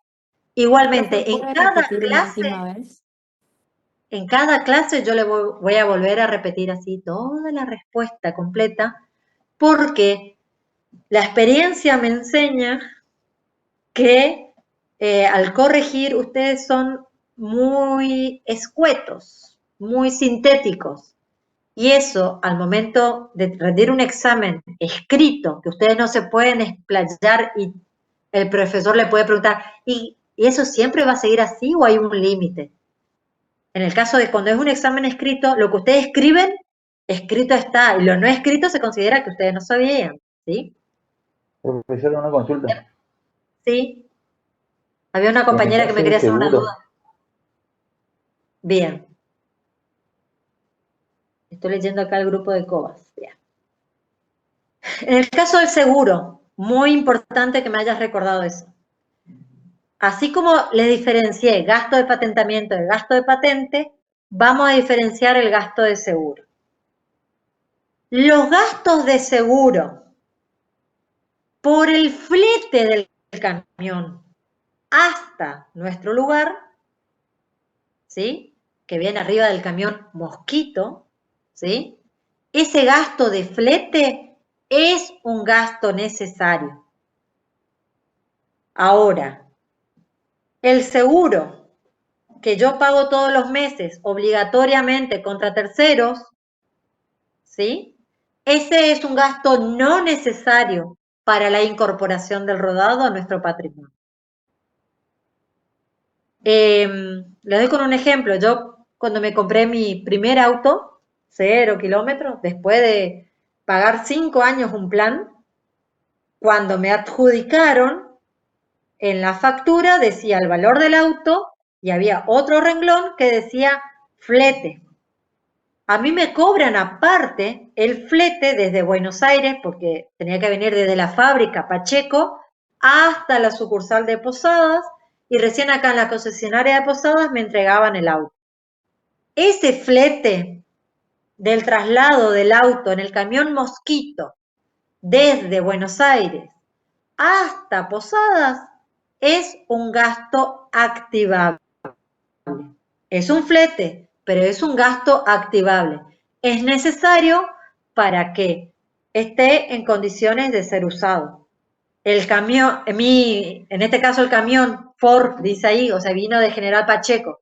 Igualmente, en cada clase yo le voy a volver a repetir así toda la respuesta completa, porque la experiencia me enseña que al corregir ustedes son muy escuetos, muy sintéticos. Y eso, al momento de rendir un examen escrito, que ustedes no se pueden explayar y el profesor le puede preguntar, ¿y eso siempre va a seguir así o hay un límite? En el caso de cuando es un examen escrito, lo que ustedes escriben, escrito está, y lo no escrito se considera que ustedes no sabían, ¿sí? Profesor, una consulta. Sí. Había una compañera que me quería hacer una duda. Bien. Estoy leyendo acá el grupo de Cobas. Bien. En el caso del seguro, muy importante que me hayas recordado eso. Así como le diferencié gasto de patentamiento del gasto de patente, vamos a diferenciar el gasto de seguro. Los gastos de seguro por el flete del camión hasta nuestro lugar, ¿sí? Que viene arriba del camión Mosquito, ¿sí? Ese gasto de flete es un gasto necesario. Ahora, el seguro que yo pago todos los meses obligatoriamente contra terceros, ¿sí? Ese es un gasto no necesario para la incorporación del rodado a nuestro patrimonio. Les doy con un ejemplo. Yo cuando me compré mi primer auto, 0 kilómetros, después de pagar 5 años un plan, cuando me adjudicaron, en la factura decía el valor del auto y había otro renglón que decía flete. A mí me cobran aparte el flete desde Buenos Aires, porque tenía que venir desde la fábrica Pacheco hasta la sucursal de Posadas, y recién acá en la concesionaria de Posadas me entregaban el auto. Ese flete del traslado del auto en el camión Mosquito desde Buenos Aires hasta Posadas es un gasto activable. Es un flete, pero es un gasto activable. Es necesario para que esté en condiciones de ser usado. El camión, en este caso el camión Ford, dice ahí, o sea, vino de General Pacheco.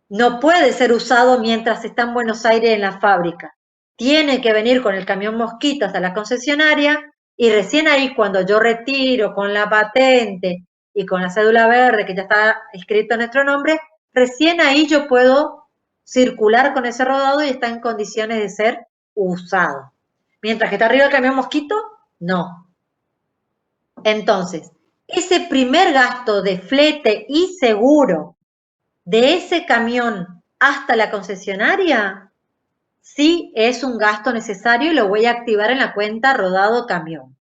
No puede ser usado mientras está en Buenos Aires en la fábrica. Tiene que venir con el camión Mosquito hasta la concesionaria y recién ahí cuando yo retiro con la patente y con la cédula verde que ya está escrito nuestro nombre, recién ahí yo puedo circular con ese rodado y está en condiciones de ser usado. Mientras que está arriba el camión Mosquito, no. Entonces, ese primer gasto de flete y seguro de ese camión hasta la concesionaria, sí es un gasto necesario y lo voy a activar en la cuenta rodado camión.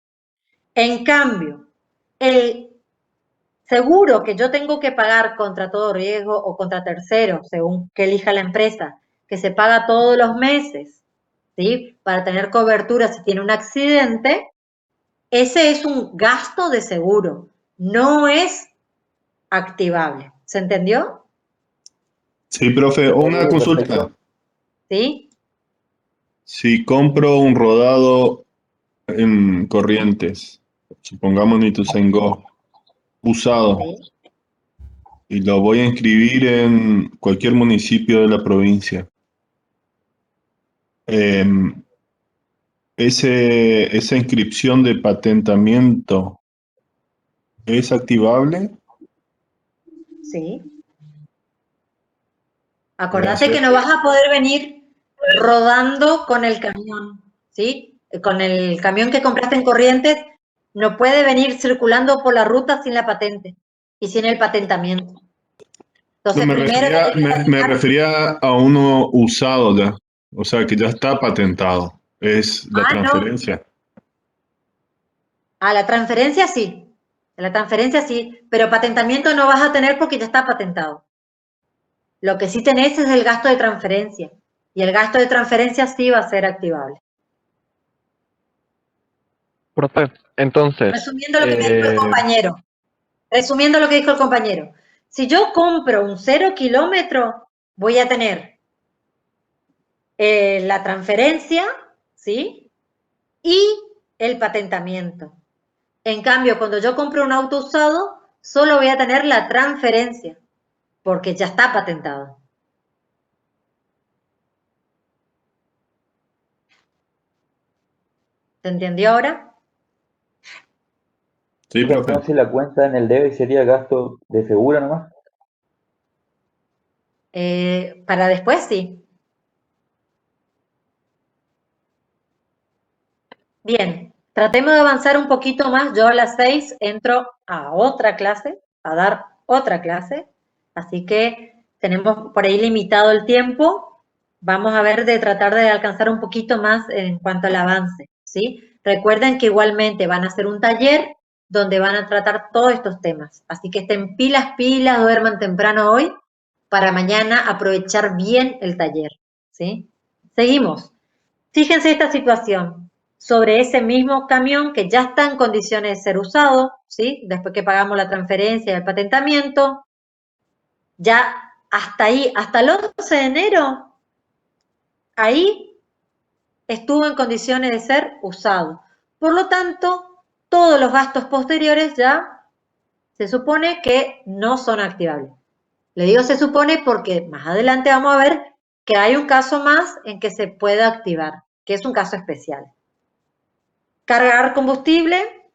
En cambio, el seguro que yo tengo que pagar contra todo riesgo o contra terceros, según que elija la empresa, que se paga todos los meses, ¿sí? Para tener cobertura si tiene un accidente, ese es un gasto de seguro, no es activable. ¿Se entendió? Sí, profe, una consulta. ¿Sí? Si compro un rodado en Corrientes, supongamos Ituzaingó, usado, ¿Sí? y lo voy a inscribir en cualquier municipio de la provincia, esa inscripción de patentamiento, ¿es activable? Sí. Acordate Gracias. que no vas a poder venir rodando con el camión, ¿sí? Con el camión que compraste en Corrientes, no puede venir circulando por la ruta sin la patente y sin el patentamiento. Entonces, No, primero me refería a uno usado ya, o sea, que ya está patentado, es la no. transferencia. A la transferencia sí. A la transferencia sí, pero patentamiento no vas a tener porque ya está patentado. Lo que sí tenés es el gasto de transferencia. Y el gasto de transferencia sí va a ser activable. Profe, entonces, Resumiendo lo que me dijo el compañero. Resumiendo lo que dijo el compañero. Si yo compro un 0 kilómetro, voy a tener la transferencia, ¿sí? Y el patentamiento. En cambio, cuando yo compro un auto usado, solo voy a tener la transferencia, porque ya está patentado. ¿Se entendió ahora? Sí, profe. Entonces la cuenta en el debe sería gasto de seguro nomás. Para después sí. Bien, tratemos de avanzar un poquito más. Yo a las 6 entro a otra clase, a dar otra clase. Así que tenemos por ahí limitado el tiempo. Vamos a ver de tratar de alcanzar un poquito más en cuanto al avance, ¿sí? Recuerden que igualmente van a hacer un taller donde van a tratar todos estos temas. Así que estén pilas, duerman temprano hoy para mañana aprovechar bien el taller, ¿sí? Seguimos. Fíjense esta situación. Sobre ese mismo camión que ya está en condiciones de ser usado, ¿sí? Después que pagamos la transferencia y el patentamiento, ya hasta ahí, hasta el 11 de enero, ahí estuvo en condiciones de ser usado. Por lo tanto, todos los gastos posteriores ya se supone que no son activables. Le digo se supone porque más adelante vamos a ver que hay un caso más en que se puede activar, que es un caso especial. Cargar combustible,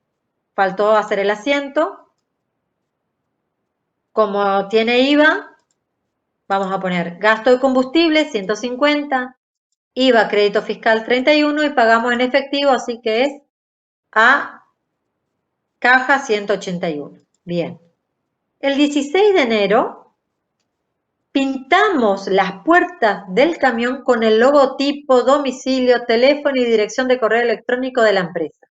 faltó hacer el asiento. Como tiene IVA, vamos a poner gasto de combustible 150, IVA crédito fiscal 31 y pagamos en efectivo, así que es a caja 181. Bien. El 16 de enero pintamos las puertas del camión con el logotipo, domicilio, teléfono y dirección de correo electrónico de la empresa.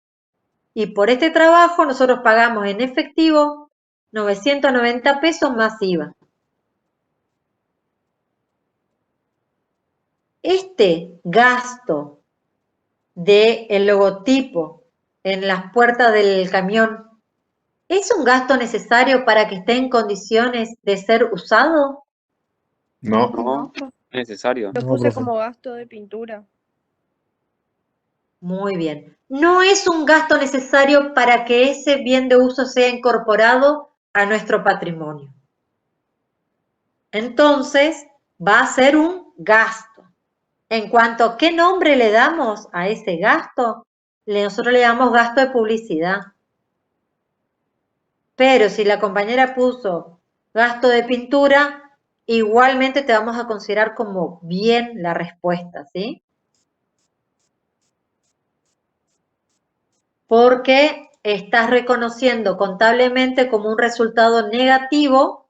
Y por este trabajo nosotros pagamos en efectivo 990 pesos más IVA. Este gasto del logotipo en las puertas del camión, ¿es un gasto necesario para que esté en condiciones de ser usado? No. No, necesario. Lo puse como gasto de pintura. Muy bien. No es un gasto necesario para que ese bien de uso sea incorporado a nuestro patrimonio. Entonces, va a ser un gasto. En cuanto a qué nombre le damos a ese gasto, nosotros le damos gasto de publicidad. Pero si la compañera puso gasto de pintura, igualmente te vamos a considerar como bien la respuesta, ¿sí? Porque estás reconociendo contablemente como un resultado negativo,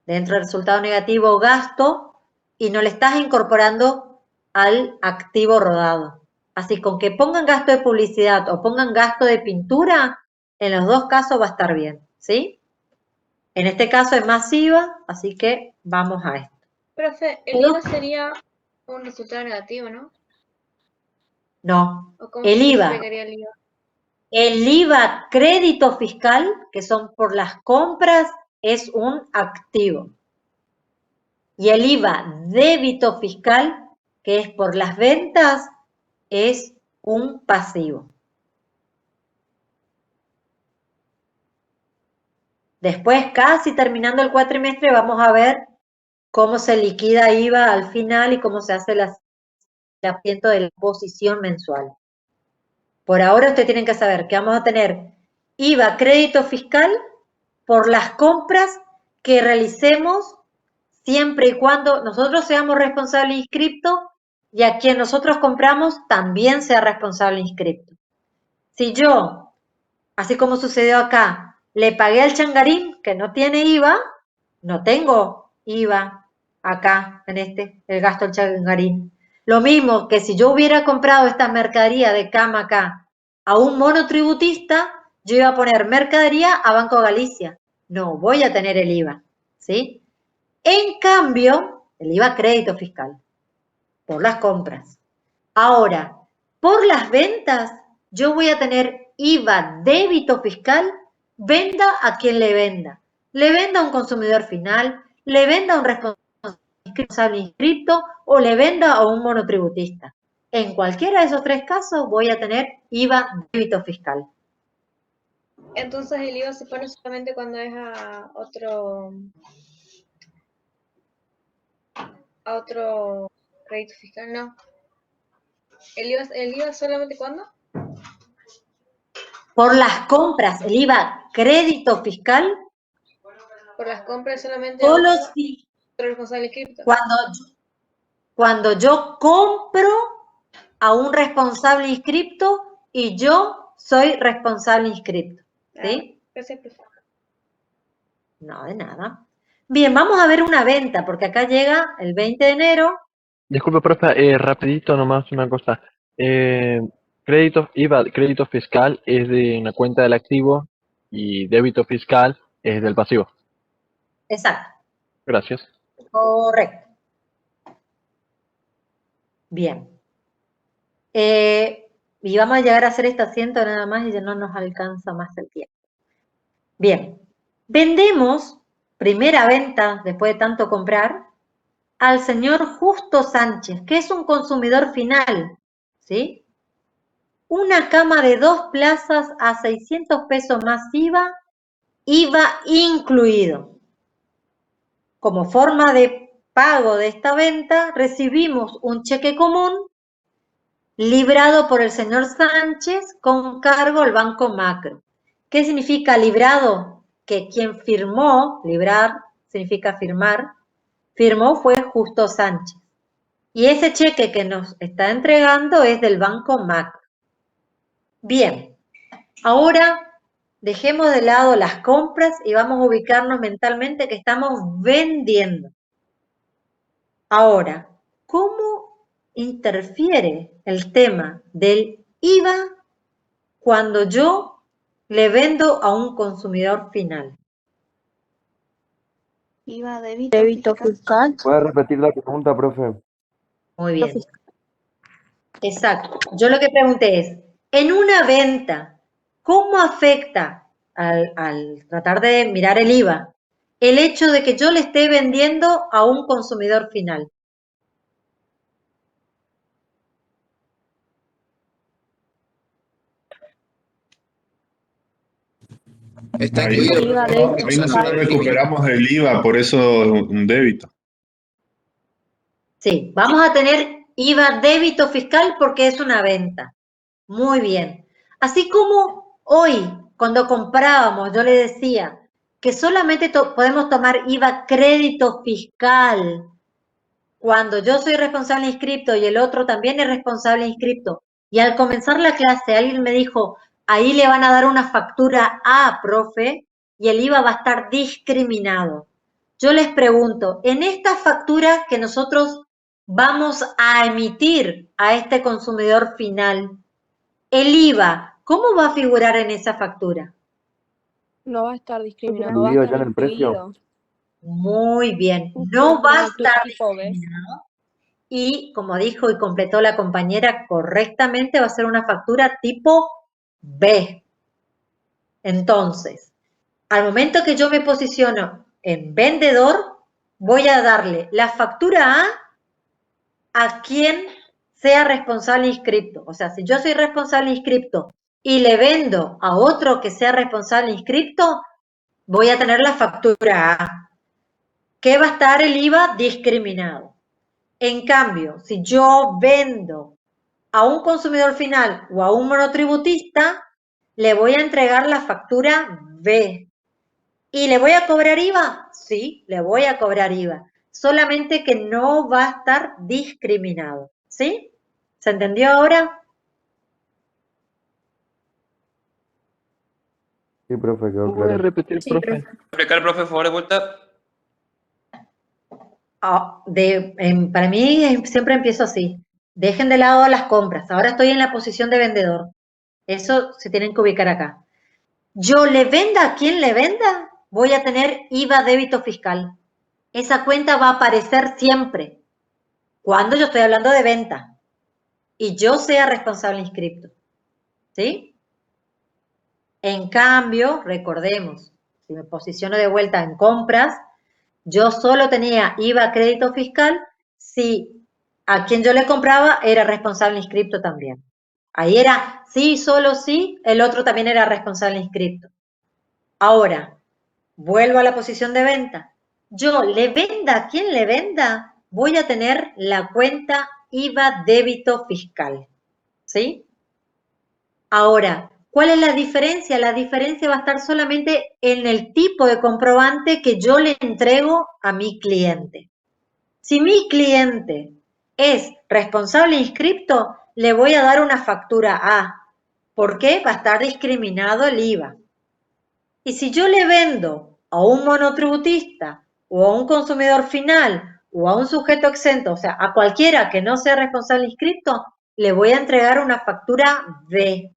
dentro del resultado negativo gasto, y no le estás incorporando al activo rodado. Así con que pongan gasto de publicidad o pongan gasto de pintura, en los dos casos va a estar bien, ¿sí? En este caso es más IVA, así que vamos a esto. Profe, el IVA sería Un resultado negativo, ¿no? No, ¿O cómo el se IVA. explicaría el IVA? El IVA crédito fiscal, que son por las compras, es un activo. Y el IVA débito fiscal, que es por las ventas, es un pasivo. Después, casi terminando el cuatrimestre, vamos a ver cómo se liquida IVA al final y cómo se hace el asiento de la posición mensual. Por ahora ustedes tienen que saber que vamos a tener IVA crédito fiscal por las compras que realicemos siempre y cuando nosotros seamos responsables inscriptos y a quien nosotros compramos también sea responsable inscripto. Si yo, así como sucedió acá, le pagué al changarín que no tiene IVA, no tengo IVA acá en el gasto del changarín. Lo mismo que si yo hubiera comprado esta mercadería de cama acá a un monotributista, yo iba a poner mercadería a Banco Galicia. No voy a tener el IVA, ¿sí? En cambio, el IVA crédito fiscal, por las compras. Ahora, por las ventas, yo voy a tener IVA débito fiscal, venda a quien le venda. Le venda a un consumidor final, le venda a un responsable inscripto o le venda a un monotributista. En cualquiera de esos tres casos voy a tener IVA débito fiscal. Entonces el IVA se pone solamente cuando es a otro crédito fiscal, ¿no? ¿El IVA solamente cuándo? Por las compras, el IVA crédito fiscal. Por las compras solamente Solo a si otro responsable inscripto. Cuando yo compro a un responsable inscripto y yo soy responsable inscripto. ¿Sí? Gracias, profe. No, de nada. Bien, vamos a ver una venta, porque acá llega el 20 de enero. Disculpe, profe, rapidito nomás una cosa. IVA, crédito fiscal es de una cuenta del activo y débito fiscal es del pasivo. Exacto. Gracias. Correcto. Bien. Y vamos a llegar a hacer este asiento nada más y ya no nos alcanza más el tiempo. Bien. Vendemos, primera venta después de tanto comprar, al señor Justo Sánchez, que es un consumidor final, ¿sí? Una cama de 2 plazas a 600 pesos más IVA incluido. Como forma de pago de esta venta, recibimos un cheque común librado por el señor Sánchez con cargo al Banco Macro. ¿Qué significa librado? Que quien firmó, librar significa firmar, firmó fue Justo Sánchez. Y ese cheque que nos está entregando es del Banco Macro. Bien, ahora dejemos de lado las compras y vamos a ubicarnos mentalmente que estamos vendiendo. Ahora, ¿cómo interfiere el tema del IVA cuando yo le vendo a un consumidor final? IVA débito fiscal. ¿Puede repetir la pregunta, profe? Muy bien. Exacto. Yo lo que pregunté es, en una venta, ¿cómo afecta al tratar de mirar el IVA el hecho de que yo le esté vendiendo a un consumidor final? Está Ahí incluido. ahí nosotros recuperamos el IVA, por eso un débito. Sí, vamos a tener IVA débito fiscal porque es una venta. Muy bien. Así como hoy, cuando comprábamos, yo le decía que solamente podemos tomar IVA crédito fiscal cuando yo soy responsable inscripto y el otro también es responsable inscripto. Y al comenzar la clase, alguien me dijo, ahí le van a dar una factura A, profe, y el IVA va a estar discriminado. Yo les pregunto, en esta factura que nosotros vamos a emitir a este consumidor final, el IVA, ¿cómo va a figurar en esa factura? No va a estar discriminado, va a ¿Incluido estar ya en el precio? incluido. Muy bien, no va a estar tipo B. discriminado. y, como dijo y completó la compañera correctamente, va a ser una factura tipo B. Entonces, al momento que yo me posiciono en vendedor, voy a darle la factura a quien sea responsable inscripto. O sea, si yo soy responsable inscripto y le vendo a otro que sea responsable inscripto, voy a tener la factura A, que va a estar el IVA discriminado. En cambio, si yo vendo a un consumidor final o a un monotributista, le voy a entregar la factura B. ¿Y le voy a cobrar IVA? Sí, le voy a cobrar IVA. Solamente que no va a estar discriminado. ¿Sí? ¿Se entendió ahora? Sí, profe, quedó ¿Puede claro. repetir, Sí, profe? profe. Explicar, profe, por favor, de vuelta. Para mí siempre empiezo así. Dejen de lado las compras. Ahora estoy en la posición de vendedor. Eso se tienen que ubicar acá. Yo le venda a quien le venda, voy a tener IVA débito fiscal. Esa cuenta va a aparecer siempre. Cuando yo estoy hablando de venta y yo sea responsable inscripto. ¿Sí? En cambio, recordemos, si me posiciono de vuelta en compras, yo solo tenía IVA crédito fiscal si a quien yo le compraba era responsable inscripto también. Ahí era sí, solo sí, el otro también era responsable inscripto. Ahora, vuelvo a la posición de venta. Yo le venda a quien le venda, voy a tener la cuenta IVA débito fiscal. ¿Sí? Ahora, ¿cuál es la diferencia? La diferencia va a estar solamente en el tipo de comprobante que yo le entrego a mi cliente. Si mi cliente es responsable inscripto, le voy a dar una factura A. ¿Por qué? Va a estar discriminado el IVA. Y si yo le vendo a un monotributista o a un consumidor final o a un sujeto exento, o sea, a cualquiera que no sea responsable inscripto, le voy a entregar una factura B.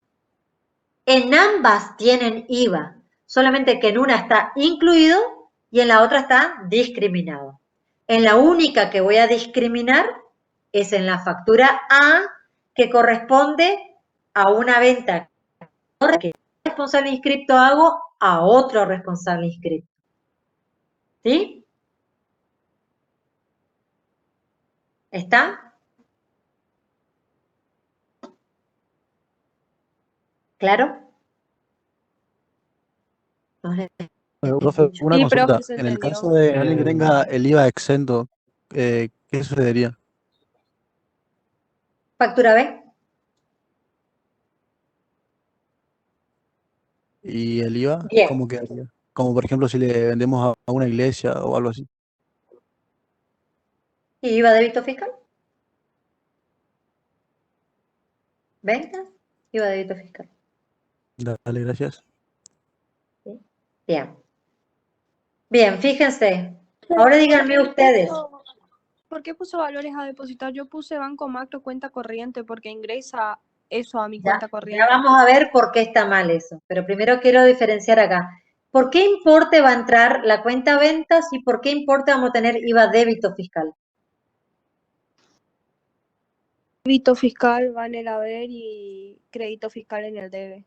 En ambas tienen IVA, solamente que en una está incluido y en la otra está discriminado. En la única que voy a discriminar es en la factura A, que corresponde a una venta que responsable inscripto hago a otro responsable inscripto. ¿Sí? ¿Está? ¿Claro? Profe, una Sí, consulta. profe, se En el entendió. caso de alguien que tenga el IVA exento, ¿qué sucedería? Factura B. ¿Y el IVA Bien. cómo quedaría? Como por ejemplo si le vendemos a una iglesia o algo así. ¿Y IVA débito fiscal? ¿Ventas? IVA débito fiscal. Dale, gracias. ¿Sí? Bien. Bien, fíjense. Ahora díganme ustedes. ¿Por qué puso valores a depositar? Yo puse banco macro cuenta corriente porque ingresa eso a mi cuenta corriente. Ya vamos a ver por qué está mal eso, pero primero quiero diferenciar acá. ¿Por qué importe va a entrar la cuenta ventas y por qué importe vamos a tener IVA débito fiscal? Débito fiscal va en el haber y crédito fiscal en el debe.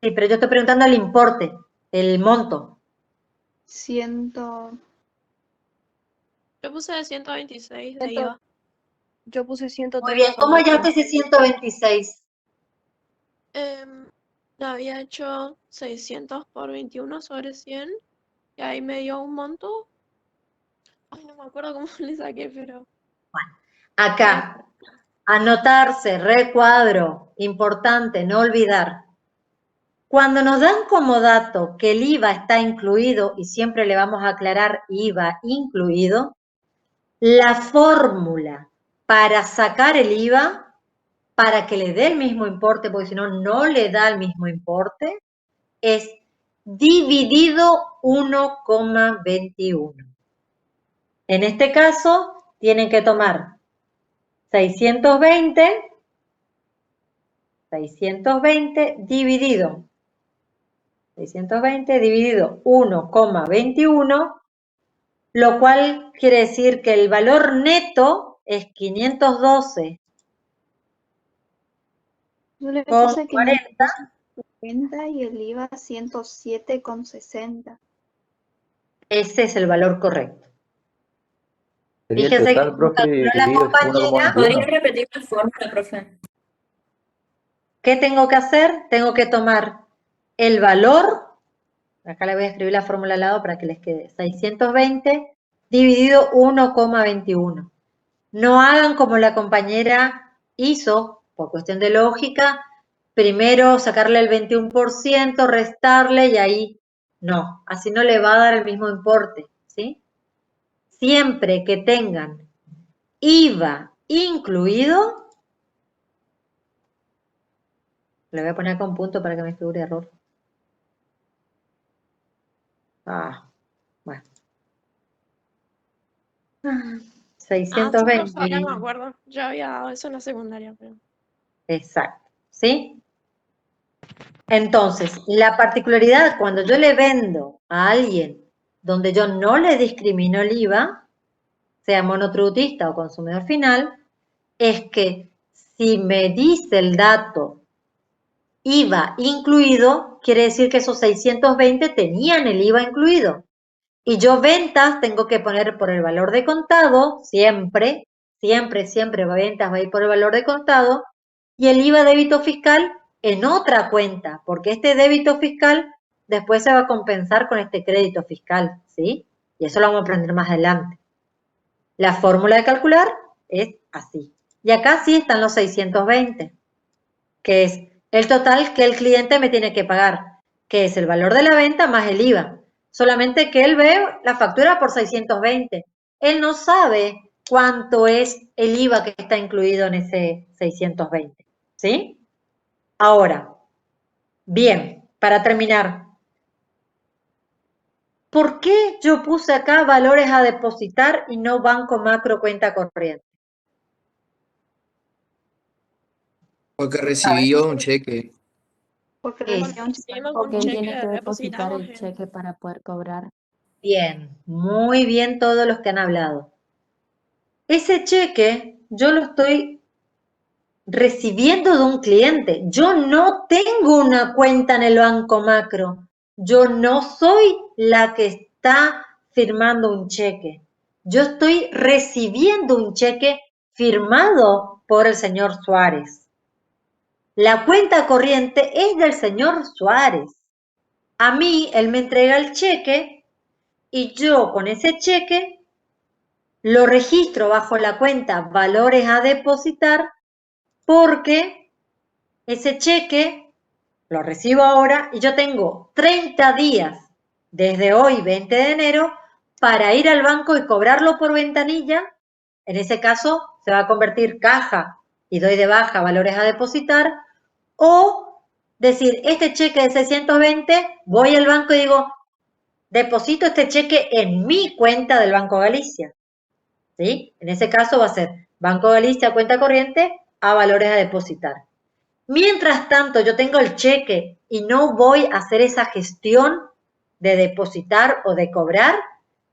Sí, pero yo estoy preguntando el importe, el monto. Yo puse 126 de IVA. Yo puse 130. Muy bien, ¿cómo hallaste ese 126? Había hecho 600 por 21 sobre 100 y ahí me dio un monto. Ay, no me acuerdo cómo le saqué, pero... Bueno, acá, anotarse, recuadro, importante, no olvidar. Cuando nos dan como dato que el IVA está incluido, y siempre le vamos a aclarar IVA incluido, la fórmula para sacar el IVA, para que le dé el mismo importe, porque si no, no le da el mismo importe, es dividido 1,21. En este caso, tienen que tomar 620 dividido 1,21, lo cual quiere decir que el valor neto es 512 Yo le con puse 40. 540 y el IVA 107,60. Ese es el valor correcto. Sería el Fíjese que total, profe, calculó el la IVA es compañera. ¿Podría 1,21. repetir la fórmula, profe? ¿Qué tengo que hacer? Tengo que tomar el valor, acá le voy a escribir la fórmula al lado para que les quede, 620 dividido 1,21. No hagan como la compañera hizo, por cuestión de lógica, primero sacarle el 21%, restarle y ahí, no, así no le va a dar el mismo importe, ¿sí? Siempre que tengan IVA incluido, le voy a poner acá un punto para que me figure error. Bueno. Ah, 620. sí, ahora me acuerdo. Yo había dado eso en la secundaria, pero... Exacto, ¿sí? Entonces, la particularidad cuando yo le vendo a alguien donde yo no le discrimino el IVA, sea monotributista o consumidor final, es que si me dice el dato IVA incluido, quiere decir que esos 620 tenían el IVA incluido. Y yo ventas tengo que poner por el valor de contado, siempre ventas va a ir por el valor de contado, y el IVA débito fiscal en otra cuenta, porque este débito fiscal después se va a compensar con este crédito fiscal, ¿sí? Y eso lo vamos a aprender más adelante. La fórmula de calcular es así. Y acá sí están los 620, que es el total que el cliente me tiene que pagar, que es el valor de la venta más el IVA. Solamente que él ve la factura por 620. Él no sabe cuánto es el IVA que está incluido en ese 620. ¿Sí? Ahora, bien, para terminar, ¿por qué yo puse acá valores a depositar y no banco macro cuenta corriente? Porque recibió un cheque. Porque Es recibió un cheque. Porque él tiene que depositar depositamos el cheque para poder cobrar. bien, muy bien todos los que han hablado. Ese cheque yo lo estoy recibiendo de un cliente. Yo no tengo una cuenta en el banco macro. Yo no soy la que está firmando un cheque. Yo estoy recibiendo un cheque firmado por el señor Suárez. La cuenta corriente es del señor Suárez. A mí, él me entrega el cheque y yo con ese cheque lo registro bajo la cuenta valores a depositar porque ese cheque lo recibo ahora y yo tengo 30 días desde hoy, 20 de enero, para ir al banco y cobrarlo por ventanilla. En ese caso se va a convertir caja y doy de baja valores a depositar, o decir, este cheque de 620, voy al banco y digo, deposito este cheque en mi cuenta del Banco Galicia. ¿Sí? En ese caso va a ser Banco Galicia, cuenta corriente, a valores a depositar. Mientras tanto, yo tengo el cheque y no voy a hacer esa gestión de depositar o de cobrar,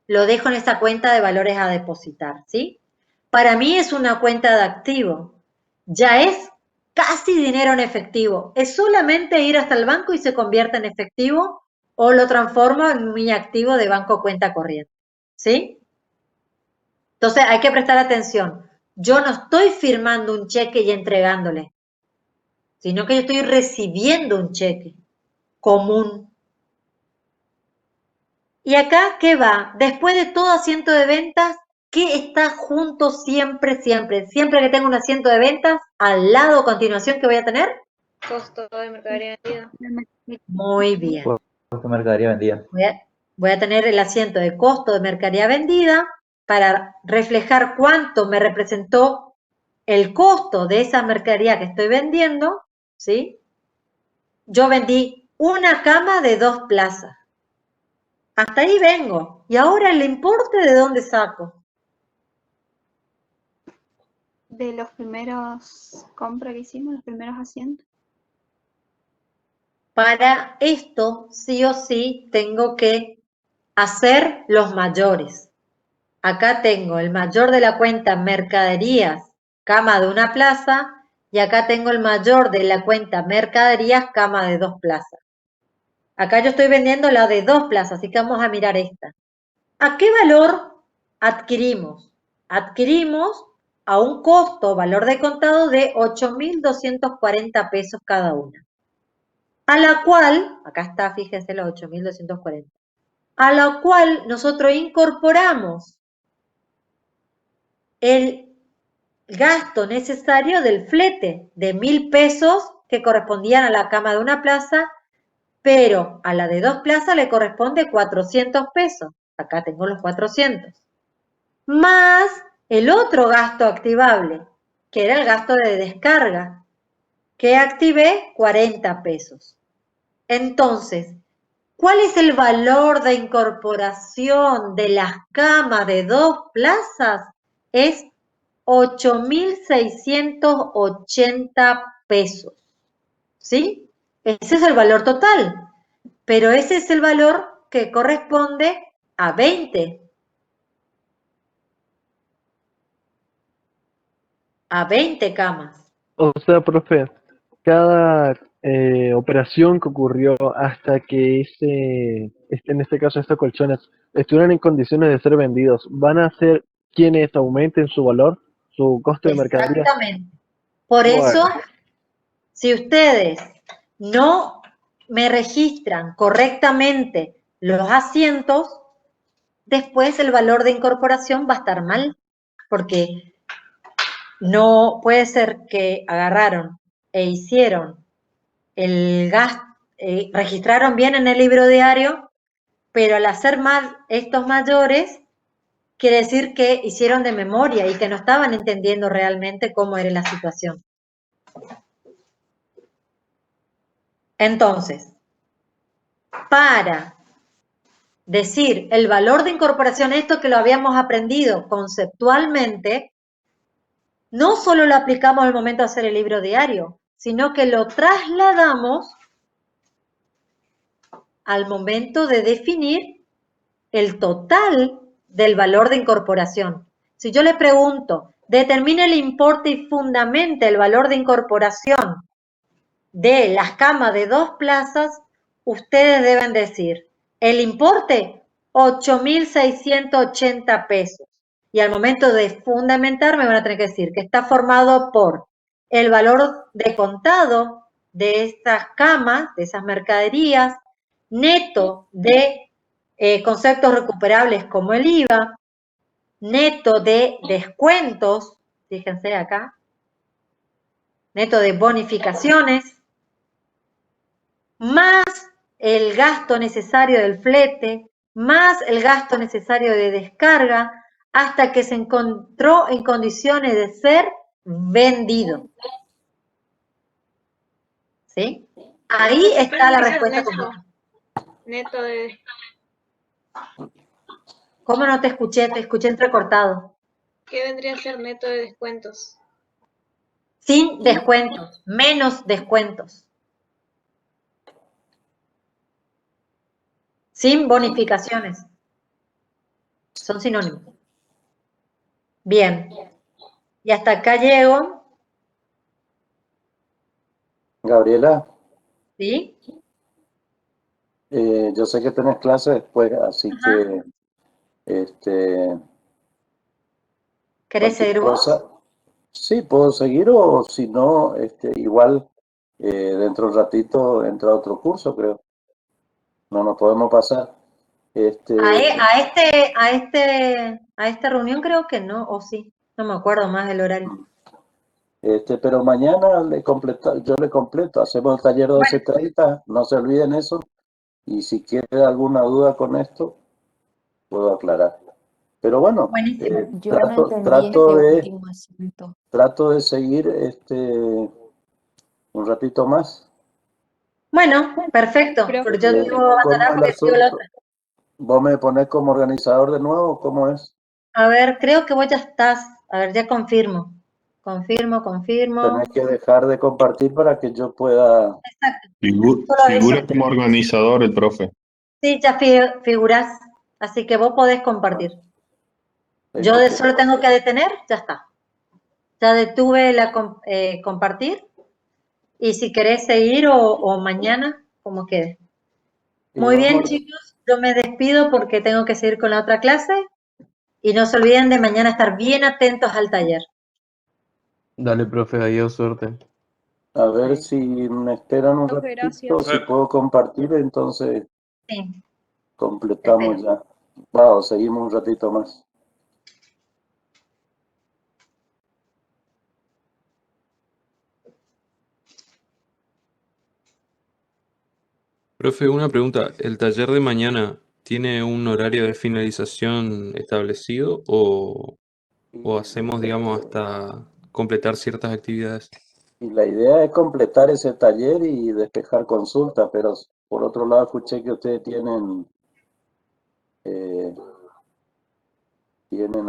lo dejo en esa cuenta de valores a depositar, ¿sí? Para mí es una cuenta de activo. Ya es casi dinero en efectivo. Es solamente ir hasta el banco y se convierte en efectivo o lo transformo en mi activo de banco cuenta corriente, ¿sí? Entonces hay que prestar atención. Yo no estoy firmando un cheque y entregándole, sino que yo estoy recibiendo un cheque común. ¿Y acá qué va? Después de todo asiento de ventas, ¿qué está junto siempre, siempre? Siempre que tengo un asiento de ventas, al lado a continuación, ¿qué voy a tener? Costo de mercadería vendida. Muy bien. Costo de mercadería vendida. Voy a tener el asiento de costo de mercadería vendida para reflejar cuánto me representó el costo de esa mercadería que estoy vendiendo, ¿sí? Yo vendí una cama de 2 plazas. Hasta ahí vengo. Y ahora el importe, ¿de dónde saco? De los primeros compras que hicimos, los primeros asientos. Para esto, sí o sí, tengo que hacer los mayores. acá tengo el mayor de la cuenta mercaderías, cama de una plaza, y acá tengo el mayor de la cuenta mercaderías, cama de 2 plazas. Acá yo estoy vendiendo la de 2 plazas, así que vamos a mirar esta. ¿A qué valor adquirimos? Adquirimos a un costo, valor de contado de 8.240 pesos cada una. A la cual, acá está, fíjense los 8.240, a la cual nosotros incorporamos el gasto necesario del flete de 1.000 pesos que correspondían a la cama de una plaza, pero a la de 2 plazas le corresponde 400 pesos. Acá tengo los 400. Más el otro gasto activable, que era el gasto de descarga, que activé 40 pesos. Entonces, ¿cuál es el valor de incorporación de las camas de 2 plazas? Es 8.680 pesos. ¿Sí? Ese es el valor total, pero ese es el valor que corresponde a 20. A 20 camas. O sea, profe, cada operación que ocurrió hasta que en este caso estos colchones estuvieran en condiciones de ser vendidos, ¿van a hacer quienes aumenten su valor, su costo de mercadería? Exactamente. Por eso, si ustedes no me registran correctamente los asientos, después el valor de incorporación va a estar mal, porque no puede ser que agarraron e hicieron el gasto, registraron bien en el libro diario, pero al hacer mal estos mayores, quiere decir que hicieron de memoria y que no estaban entendiendo realmente cómo era la situación. Entonces, para decir el valor de incorporación, esto que lo habíamos aprendido conceptualmente, no solo lo aplicamos al momento de hacer el libro diario, sino que lo trasladamos al momento de definir el total del valor de incorporación. Si yo le pregunto, determine el importe y fundamente el valor de incorporación de las camas de 2 plazas, ustedes deben decir, el importe, 8.680 pesos. Y al momento de fundamentar me van a tener que decir que está formado por el valor de contado de estas camas, de esas mercaderías, neto de conceptos recuperables como el IVA, neto de descuentos, fíjense acá, neto de bonificaciones, más el gasto necesario del flete, más el gasto necesario de descarga, hasta que se encontró en condiciones de ser vendido. ¿Sí? Ahí está la respuesta completa. Neto de... ¿Cómo no te escuché? Te escuché entrecortado. ¿Qué vendría a ser neto de descuentos? Sin descuentos, menos descuentos. Sin bonificaciones. Son sinónimos. Bien. Y hasta acá llego. Gabriela, ¿Sí? yo sé que tenés clase después, así que ¿Querés seguir vos? Sí, puedo seguir o si no, igual dentro de un ratito entra otro curso, creo. No nos podemos pasar. A esta reunión creo que no, o sí. No me acuerdo más del horario. Pero mañana yo le completo, hacemos el taller 12:30, no se olviden eso. Y si quiere alguna duda con esto, puedo aclarar. Pero bueno, Yo no entendí último asunto. trato de seguir un ratito más. Bueno, perfecto. Pero yo digo abandonar porque sigo la otra. ¿Vos me ponés como organizador de nuevo? ¿Cómo es? A ver, creo que vos ya estás. A ver, ya confirmo. Confirmo. Tenés que dejar de compartir para que yo pueda... Figura como organizador el profe. Sí, ya figurás. Así que vos podés compartir. Yo solo tengo que detener, ya está. Ya detuve la compartir. Y si querés seguir o mañana, como quede. Muy bien, chicos. Yo me despido porque tengo que seguir con la otra clase. Y no se olviden de mañana estar bien atentos al taller. Dale, profe, adiós, suerte. A ver si me esperan un Profe, ratito, gracias. si puedo compartir, entonces Sí. completamos ya. Vamos, seguimos un ratito más. Profe, una pregunta. ¿El taller de mañana tiene un horario de finalización establecido o hacemos, digamos, hasta completar ciertas actividades? Y la idea es completar ese taller y despejar consultas, pero por otro lado escuché que ustedes tienen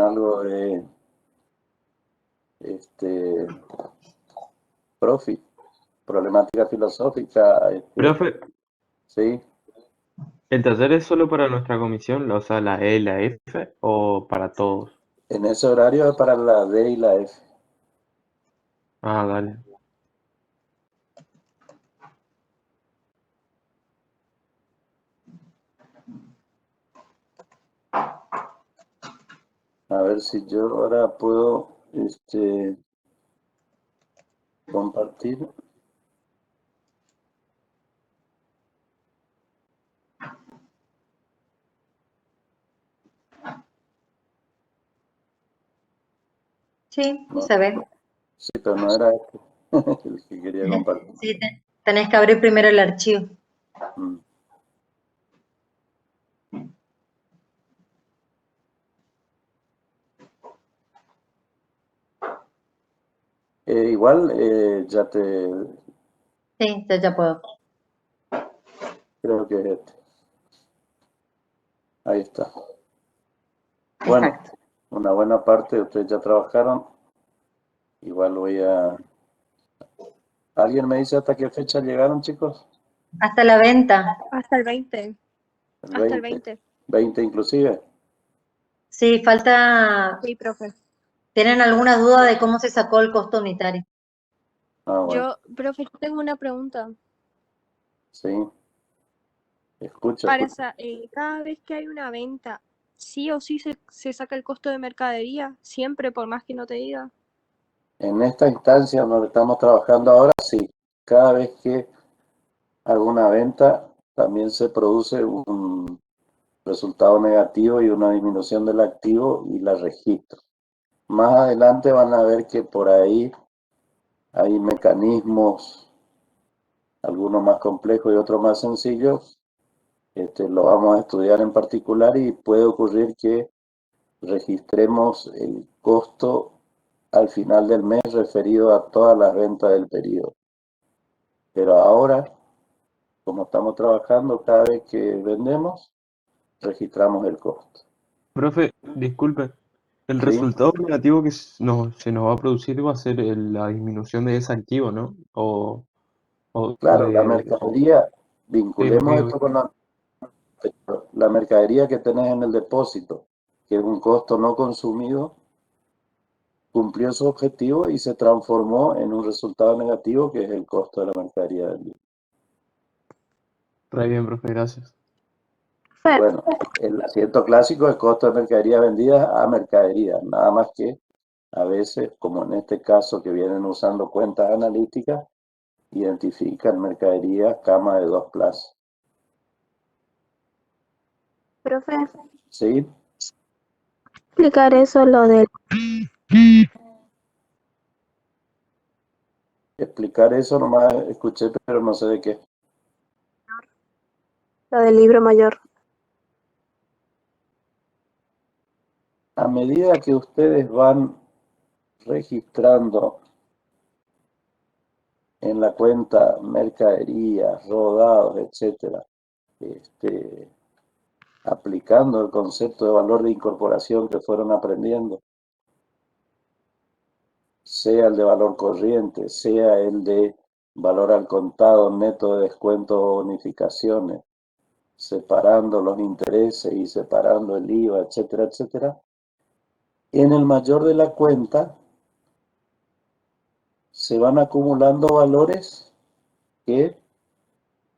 algo de profi, problemática filosófica. Profe, Sí, ¿el taller es solo para nuestra comisión, o sea, la E y la F, o para todos? en ese horario es para la D y la F. Ah, dale. A ver si yo ahora puedo compartir. Sí, No, se ve. sí, pero no era este el que quería compartir. Sí, tenés que abrir primero el archivo. Mm. Igual ya Sí, ya puedo. creo que es este. Ahí está. Bueno, una buena parte ustedes ya trabajaron. Igual voy a... ¿Alguien me dice hasta qué fecha llegaron, chicos? Hasta la venta. Hasta el 20. Hasta el 20. 20 inclusive. Sí, falta... Sí, profe. ¿Tienen alguna duda de cómo se sacó el costo unitario? Ah, bueno. Profe, yo tengo una pregunta. Sí. Escucha. Cada vez que hay una venta, ¿sí o sí se saca el costo de mercadería? Siempre, por más que no te diga. En esta instancia donde estamos trabajando ahora, sí. Cada vez que hago una venta, también se produce un resultado negativo y una disminución del activo y la registro. Más adelante van a ver que por ahí hay mecanismos, algunos más complejos y otros más sencillos. Lo vamos a estudiar en particular y puede ocurrir que registremos el costo al final del mes referido a todas las ventas del periodo. Pero ahora, como estamos trabajando, cada vez que vendemos, registramos el costo. Profe, disculpe, el ¿Sí? resultado negativo que se nos va a producir va a ser la disminución de ese activo, ¿no? Claro, la mercadería, vinculemos Sí, esto con la mercadería que tenés en el depósito, que es un costo no consumido, cumplió su objetivo y se transformó en un resultado negativo, que es el costo de la mercadería vendida. Está bien, profe, gracias. Bueno, el asiento clásico es costo de mercadería vendida a mercadería, nada más que a veces, como en este caso que vienen usando cuentas analíticas, identifican mercadería cama de 2 plazas. Profe, ¿Sí? explicar eso, lo del... Explicar eso nomás escuché, pero no sé de qué. Lo del libro mayor. A medida que ustedes van registrando en la cuenta mercaderías, rodados, etcétera, aplicando el concepto de valor de incorporación que fueron aprendiendo, sea el de valor corriente, sea el de valor al contado, neto de descuento o bonificaciones, separando los intereses y separando el IVA, etcétera, etcétera, En el mayor de la cuenta se van acumulando valores que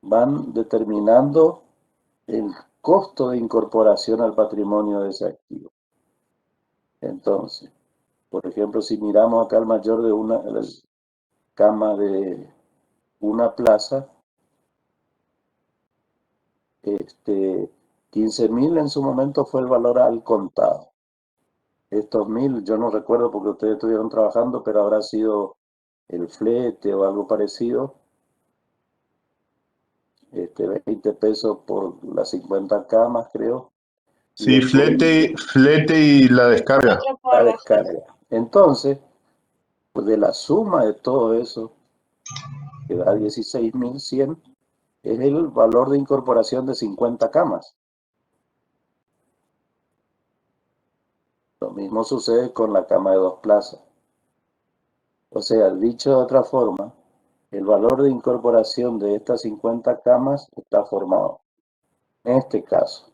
van determinando el costo de incorporación al patrimonio de ese activo. Entonces, por ejemplo, si miramos acá el mayor de una cama de una plaza, 15.000 en su momento fue el valor al contado. Estos 1.000, yo no recuerdo porque ustedes estuvieron trabajando, pero habrá sido el flete o algo parecido. 20 pesos por las 50 camas, creo. Sí, flete y la descarga. La descarga. Entonces, pues de la suma de todo eso, que da 16.100, es el valor de incorporación de 50 camas. Lo mismo sucede con la cama de 2 plazas. O sea, dicho de otra forma, el valor de incorporación de estas 50 camas está formado, en este caso,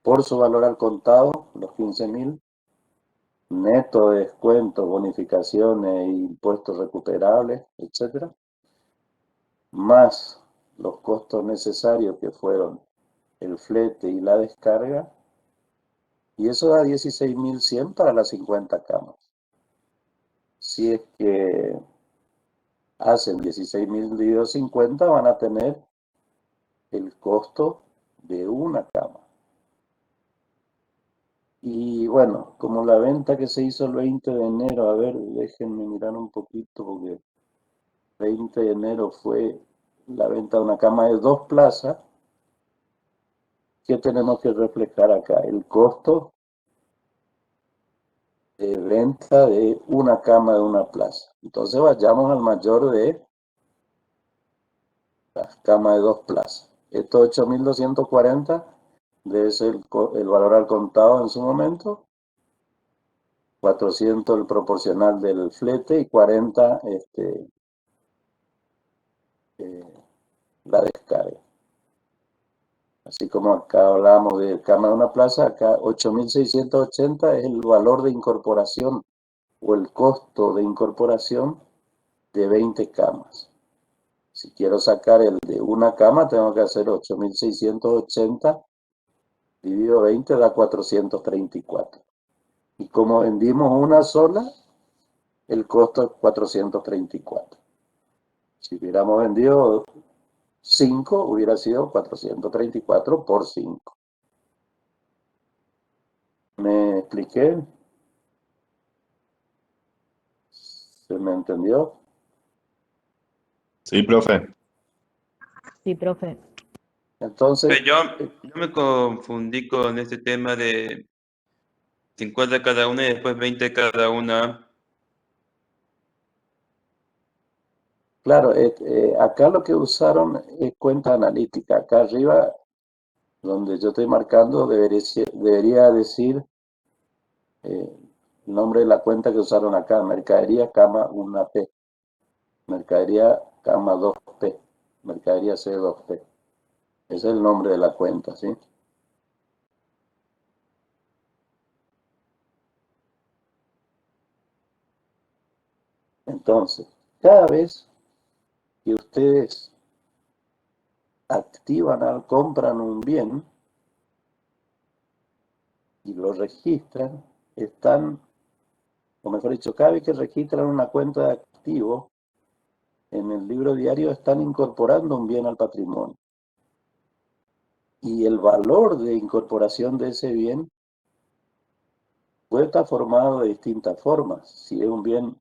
por su valor al contado, los 15.000, neto de descuentos, bonificaciones e impuestos recuperables, etc., más los costos necesarios que fueron el flete y la descarga, y eso da 16.100 para las 50 camas. Si es que hacen 16.000 dividido 50, van a tener el costo de una cama. Y bueno, como la venta que se hizo el 20 de enero, a ver, déjenme mirar un poquito porque 20 de enero fue la venta de una cama de 2 plazas. ¿Qué tenemos que reflejar acá? El costo de venta de una cama de una plaza. Entonces vayamos al mayor de las camas de 2 plazas. Estos 8.240 debe ser el valor al contado en su momento, 400 el proporcional del flete y 40 la descarga. Así como acá hablamos de cama de una plaza, acá 8.680 es el valor de incorporación o el costo de incorporación de 20 camas. Si quiero sacar el de una cama, tengo que hacer 8.680 dividido 20 da 434. Y como vendimos una sola, el costo es 434. Si hubiéramos vendido 5, hubiera sido 434 por 5. ¿Me expliqué? ¿Se me entendió? Sí, profe. Sí, profe. Entonces, Yo me confundí con este tema de 50 cada una y después 20 cada una. claro, acá lo que usaron es cuenta analítica. Acá arriba, donde yo estoy marcando, debería decir el nombre de la cuenta que usaron acá, mercadería cama 1P, mercadería cama 2P, mercadería C2P. Ese es el nombre de la cuenta, ¿sí? Entonces, cada vez que ustedes compran un bien y lo registran, o mejor dicho, cada vez que registran una cuenta de activo, en el libro diario están incorporando un bien al patrimonio. Y el valor de incorporación de ese bien puede estar formado de distintas formas. Si es un bien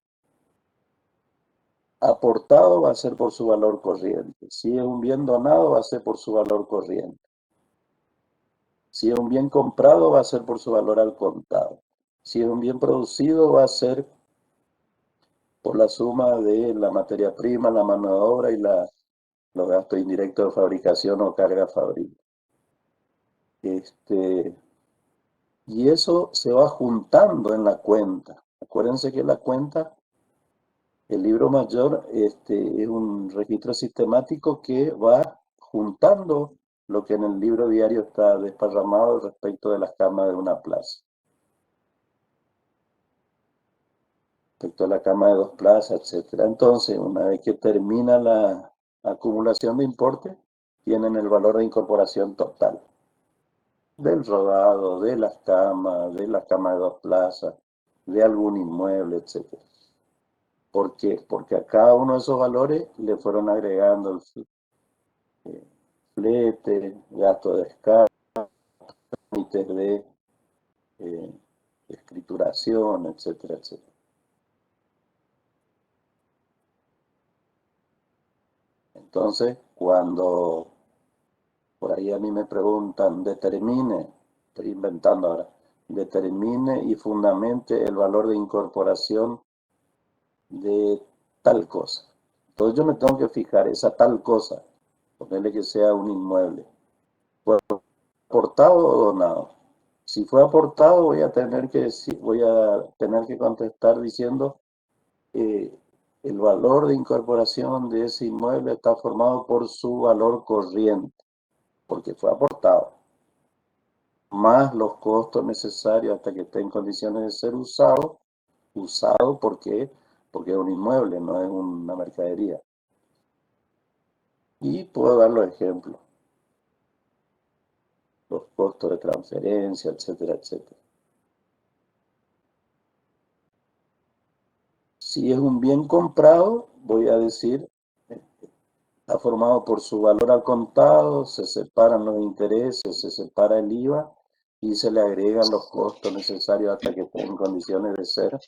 aportado, va a ser por su valor corriente. Si es un bien donado, va a ser por su valor corriente. Si es un bien comprado, va a ser por su valor al contado. Si es un bien producido, va a ser por la suma de la materia prima, la mano de obra y los gastos indirectos de fabricación o carga fabril. Y eso se va juntando en la cuenta. Acuérdense que la cuenta, el libro mayor, es un registro sistemático que va juntando lo que en el libro diario está desparramado respecto de las camas de una plaza. respecto a la cama de 2 plazas, etcétera. Entonces, una vez que termina la acumulación de importe, tienen el valor de incorporación total del rodado, de las camas, de la cama de 2 plazas, de algún inmueble, etcétera. ¿Por qué? Porque a cada uno de esos valores le fueron agregando el flete, gasto de escala, trámites de escrituración, etcétera, etcétera. Entonces, cuando por ahí a mí me preguntan, determine, estoy inventando ahora, determine y fundamente el valor de incorporación de tal cosa. Entonces yo me tengo que fijar esa tal cosa, ponerle que sea un inmueble. ¿Fue aportado o donado? Si fue aportado, voy a tener que contestar diciendo el valor de incorporación de ese inmueble está formado por su valor corriente, porque fue aportado, más los costos necesarios hasta que esté en condiciones de ser usado porque es un inmueble, no es una mercadería. Y puedo dar los ejemplos, los costos de transferencia, etcétera, etcétera. Si es un bien comprado, voy a decir, está formado por su valor al contado, se separan los intereses, se separa el IVA y se le agregan los costos necesarios hasta que esté en condiciones de ser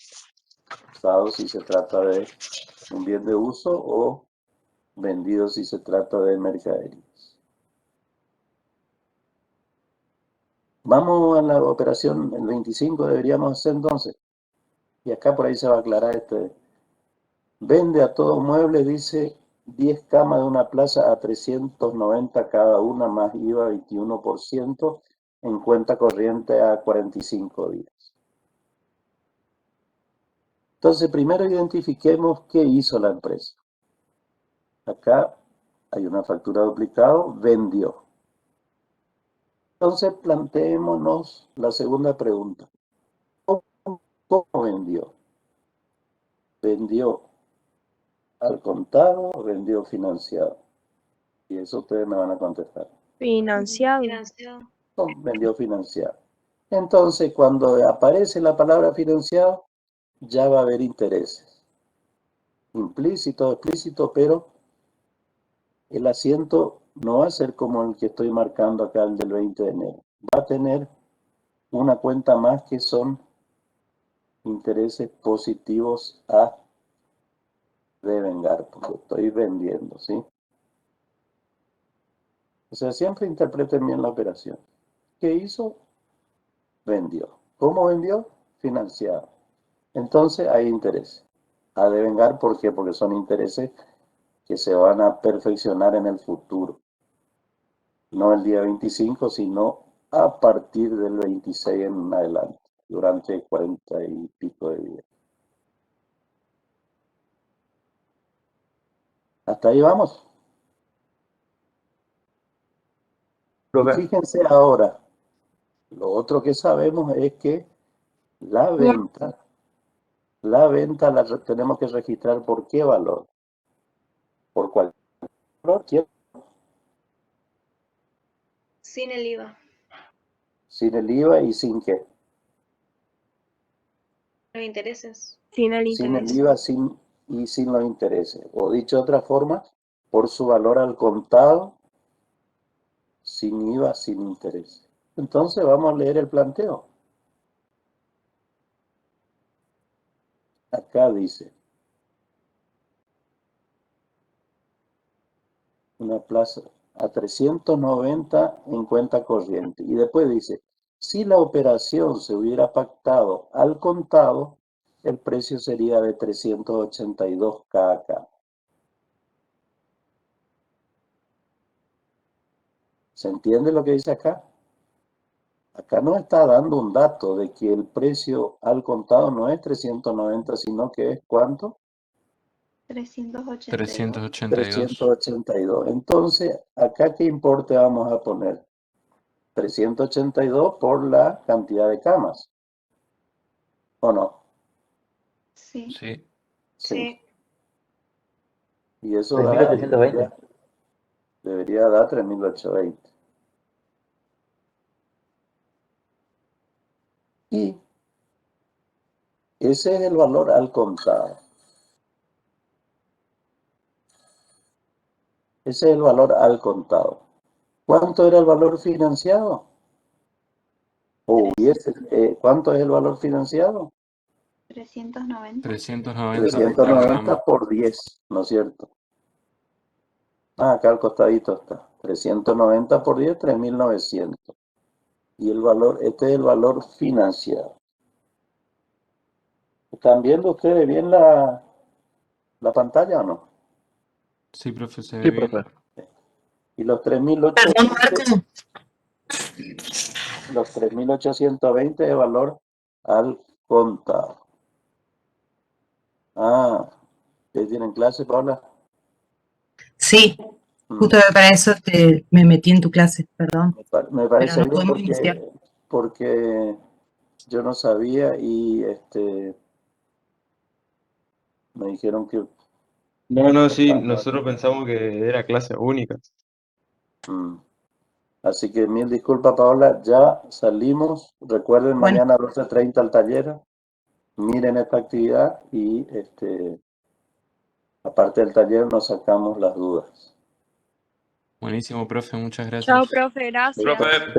usado si se trata de un bien de uso o vendido si se trata de mercaderías. Vamos a la operación, el 25 deberíamos hacer entonces. Y acá por ahí se va a aclarar Vende a todo mueble, dice, 10 camas de una plaza a 390 cada una, más IVA 21%, en cuenta corriente a 45 días. Entonces, primero identifiquemos qué hizo la empresa. Acá hay una factura duplicada, vendió. Entonces, planteémonos la segunda pregunta. ¿Cómo vendió? ¿Vendió al contado o vendió financiado? Y eso ustedes me van a contestar. Financiado. Vendió financiado. Entonces, cuando aparece la palabra financiado, ya va a haber intereses. Implícito, explícito, pero el asiento no va a ser como el que estoy marcando acá, el del 20 de enero. Va a tener una cuenta más que son intereses positivos a devengar, porque estoy vendiendo, ¿sí? O sea, siempre interpreten bien la operación. ¿Qué hizo? Vendió. ¿Cómo vendió? Financiado. Entonces hay intereses. A devengar, ¿por qué? Porque son intereses que se van a perfeccionar en el futuro. No el día 25, sino a partir del 26 en adelante, durante 40 y pico de días. ¿Hasta ahí vamos? Y fíjense ahora, lo otro que sabemos es que la venta la tenemos que registrar ¿por qué valor? ¿Por cuál valor? ¿Quién? Sin el IVA. Sin el IVA y sin qué. Los intereses. Sin el Sin el interés. IVA y sin los intereses. O dicho de otra forma, por su valor al contado, sin IVA, sin interés. Entonces vamos a leer el planteo. Acá dice, una plaza a 390 en cuenta corriente. Y después dice, si la operación se hubiera pactado al contado, el precio sería de 382 cada cama. ¿Se entiende lo que dice acá? Acá nos está dando un dato de que el precio al contado no es 390, sino que es ¿cuánto? 382. 382. Entonces, acá ¿qué importe vamos a poner? 382 por la cantidad de camas. ¿O no? Sí. Sí. Sí. Y eso da, 3.820. debería dar 3.820. Y ese es el valor al contado. Ese es el valor al contado. ¿Cuánto era el valor financiado? ¿Cuánto es el valor financiado? 390. 390 390 por 10, ¿no es cierto? Acá al costadito está. 390 por 10, 3.900. Y el valor, este es el valor financiado. ¿Están viendo ustedes bien la pantalla o no? Sí, profe, se ve Sí, bien. profe. Y los 3.820, los 3.820 de valor al contado. ¿Ustedes tienen clase, Paula? Sí, justo para eso me metí en tu clase, perdón. Me parece Pero no bien podemos iniciar. porque yo no sabía y me dijeron que... No, sí, nosotros pensamos que era clase única. Así que mil disculpas, Paola, ya salimos. Recuerden, Bueno. mañana a 12:30 al taller. Miren esta actividad y aparte del taller nos sacamos las dudas. Buenísimo, profe, muchas gracias. Chao, profe, gracias. Profe.